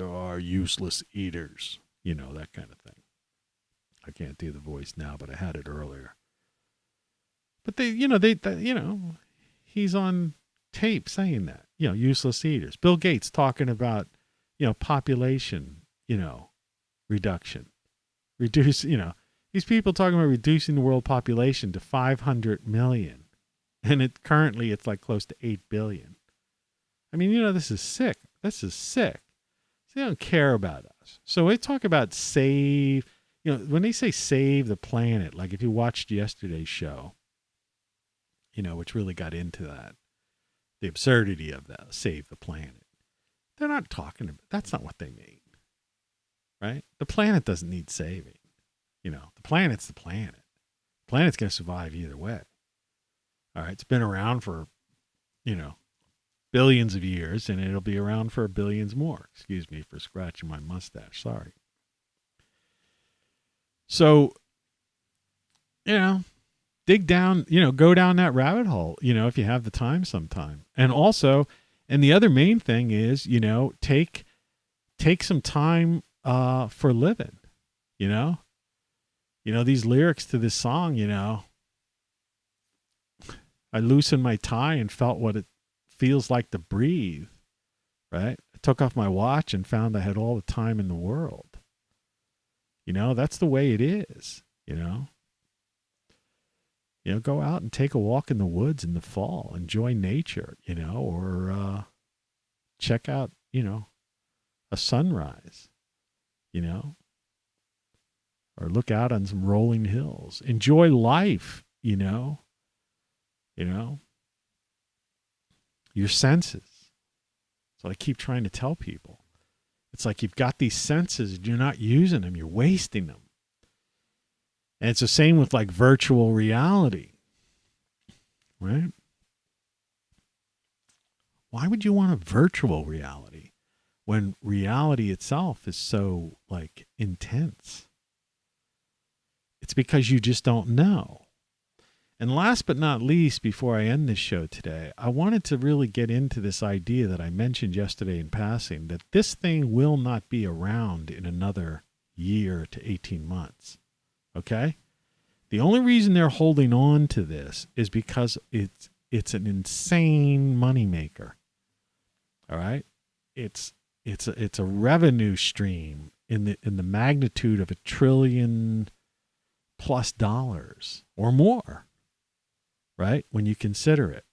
D: are useless eaters, you know, that kind of thing. I can't do the voice now, but I had it earlier. But he's on tape saying that, you know, useless eaters. Bill Gates talking about, you know, population, you know, reduction. These people talking about reducing the world population to 500 million. And currently it's like close to 8 billion. I mean, you know, this is sick. This is sick. They don't care about us. So they talk about save, you know, when they say save the planet, like if you watched yesterday's show, you know, which really got into that, the absurdity of that, save the planet. They're not talking about, that's not what they mean, right? The planet doesn't need saving. You know, the planet's the planet. The planet's going to survive either way. All right, it's been around for, you know, billions of years, and it'll be around for billions more. Excuse me for scratching my mustache. Sorry. So, you know, dig down, you know, go down that rabbit hole, you know, if you have the time sometime. And also, and the other main thing is, you know, take some time for living, you know. You know, these lyrics to this song, you know, I loosened my tie and felt what it feels like to breathe, right? I took off my watch and found I had all the time in the world. You know, that's the way it is, you know. You know, go out and take a walk in the woods in the fall, enjoy nature, you know, or check out, you know, a sunrise, you know, or look out on some rolling hills. Enjoy life, you know, your senses. So I keep trying to tell people. It's like you've got these senses and you're not using them. You're wasting them. And it's the same with like virtual reality, right? Why would you want a virtual reality when reality itself is so like intense? It's because you just don't know. And last but not least, before I end this show today, I wanted to really get into this idea that I mentioned yesterday in passing, that this thing will not be around in another year to 18 months. Okay? The only reason they're holding on to this is because it's an insane moneymaker. All right? It's a revenue stream in the magnitude of $1 trillion plus dollars or more, right? When you consider it.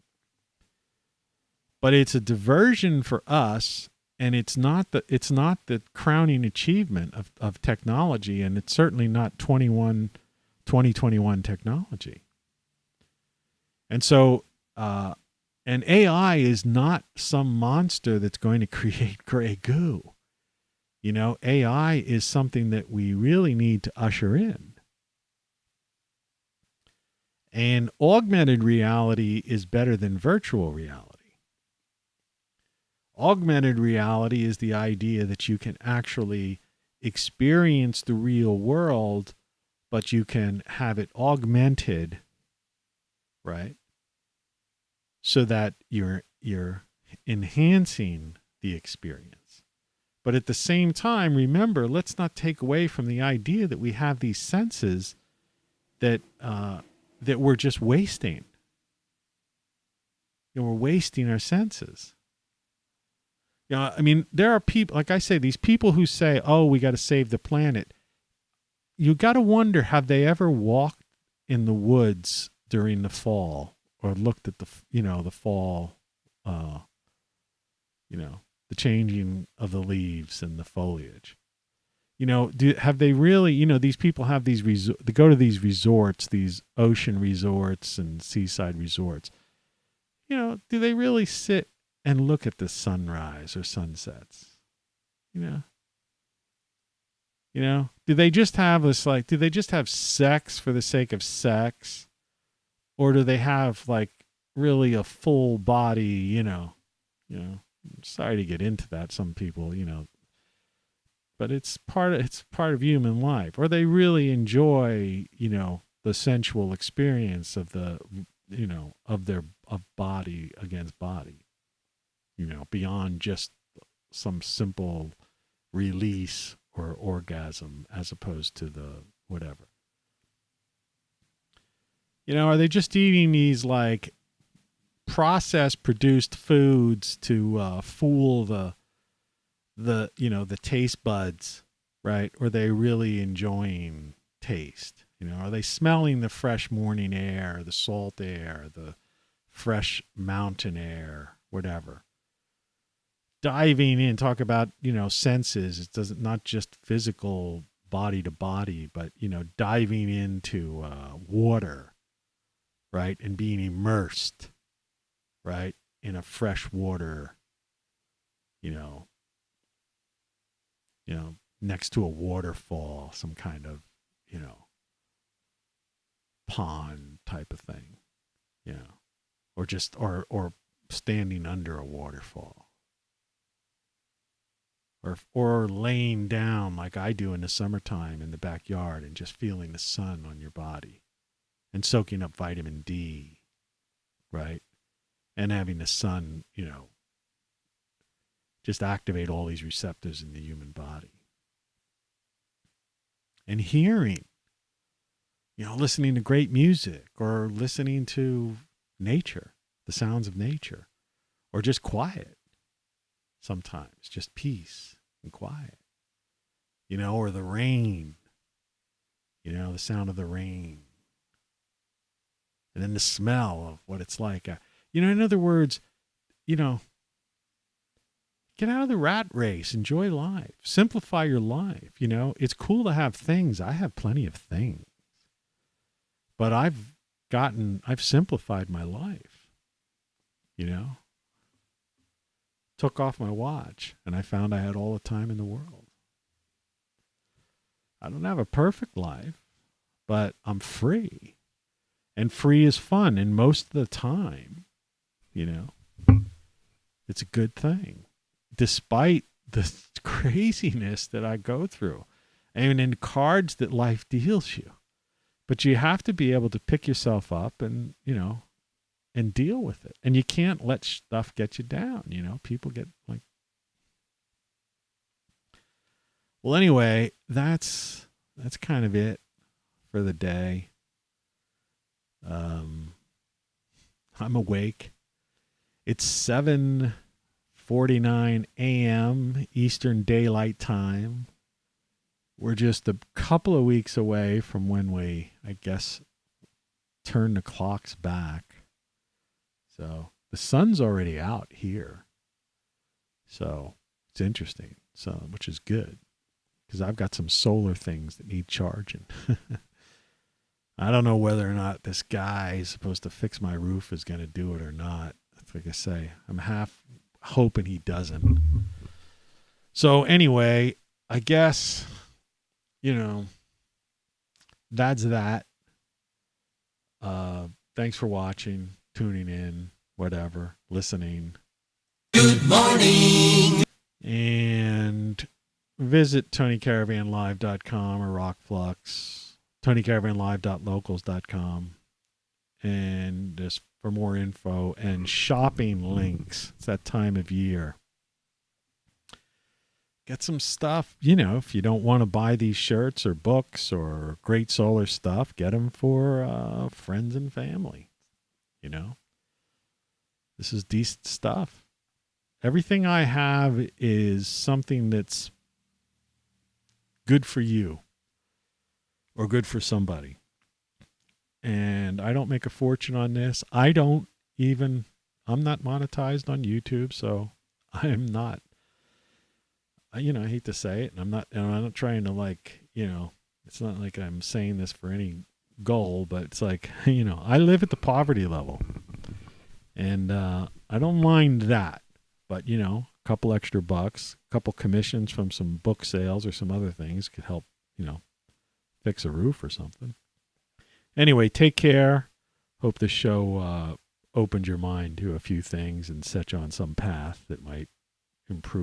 D: But it's a diversion for us, and it's not the crowning achievement of technology, and it's certainly not 2021 technology. And so, and AI is not some monster that's going to create gray goo. You know, AI is something that we really need to usher in. And augmented reality is better than virtual reality. Augmented reality is the idea that you can actually experience the real world, but you can have it augmented, right? So that you're enhancing the experience. But at the same time, remember, let's not take away from the idea that we have these senses that we're just wasting. You know, we're wasting our senses. You know, I mean, there are people, like I say, these people who say, "Oh, we got to save the planet." You got to wonder, have they ever walked in the woods during the fall, or looked at the fall, the changing of the leaves and the foliage? You know, have they really, you know, these people have these, they go to these resorts, these ocean resorts and seaside resorts. You know, do they really sit and look at the sunrise or sunsets? You know, do they just have this, like, do they just have sex for the sake of sex? Or do they have, like, really a full body, you know, I'm sorry to get into that, some people, you know, but it's part of human life. Or they really enjoy, you know, the sensual experience of the, you know, of body against body, you know, beyond just some simple release or orgasm as opposed to the whatever. You know, are they just eating these, like, processed produced foods to fool the taste buds, right? Or are they really enjoying taste? You know, are they smelling the fresh morning air, the salt air, the fresh mountain air, whatever? Diving in, talk about, you know, senses. It doesn't, not just physical body to body, but, you know, diving into water, right? And being immersed, right, in a fresh water, you know, next to a waterfall, some kind of, you know, pond type of thing, you know, or just, or standing under a waterfall, or laying down like I do in the summertime in the backyard and just feeling the sun on your body and soaking up vitamin D, right? And having the sun, you know, just activate all these receptors in the human body. And hearing, you know, listening to great music, or listening to nature, the sounds of nature, or just quiet sometimes, just peace and quiet, you know, or the rain, you know, the sound of the rain. And then the smell of what it's like. You know, in other words, you know, get out of the rat race, enjoy life, simplify your life. You know, it's cool to have things. I have plenty of things, but I've simplified my life, you know, took off my watch and I found I had all the time in the world. I don't have a perfect life, but I'm free, and free is fun. And most of the time, you know, it's a good thing, despite the craziness that I go through, and in cards that life deals you. But you have to be able to pick yourself up and, you know, and deal with it. And you can't let stuff get you down. You know, people get like, well, anyway, that's kind of it for the day. I'm awake. It's 7:49 a.m. Eastern Daylight Time. we're just a couple of weeks away from when we, I guess, turn the clocks back. So the sun's already out here. So it's interesting. So, which is good because I've got some solar things that need charging. I don't know whether or not this guy is supposed to fix my roof is going to do it or not. Like I say, I'm half hoping he doesn't. So anyway, I guess, that's that. Thanks for watching, tuning in, whatever, listening.
E: Good morning.
D: And visit TonyCaravanLive.com or ROCKFLUX, TonyCaravanLive.locals.com, and just for more info and shopping links. It's that time of year. Get some stuff, if you don't want to buy these shirts or books or great solar stuff, get them for friends and family. This is decent stuff. Everything I have is something that's good for you or good for somebody. And I don't make a fortune on this. I'm not monetized on YouTube, so I'm not. I hate to say it, and I'm not trying to it's not like I'm saying this for any goal, but it's like, I live at the poverty level and, I don't mind that, but a couple extra bucks, a couple commissions from some book sales or some other things could help, fix a roof or something. Anyway, take care. Hope the show, opened your mind to a few things and set you on some path that might improve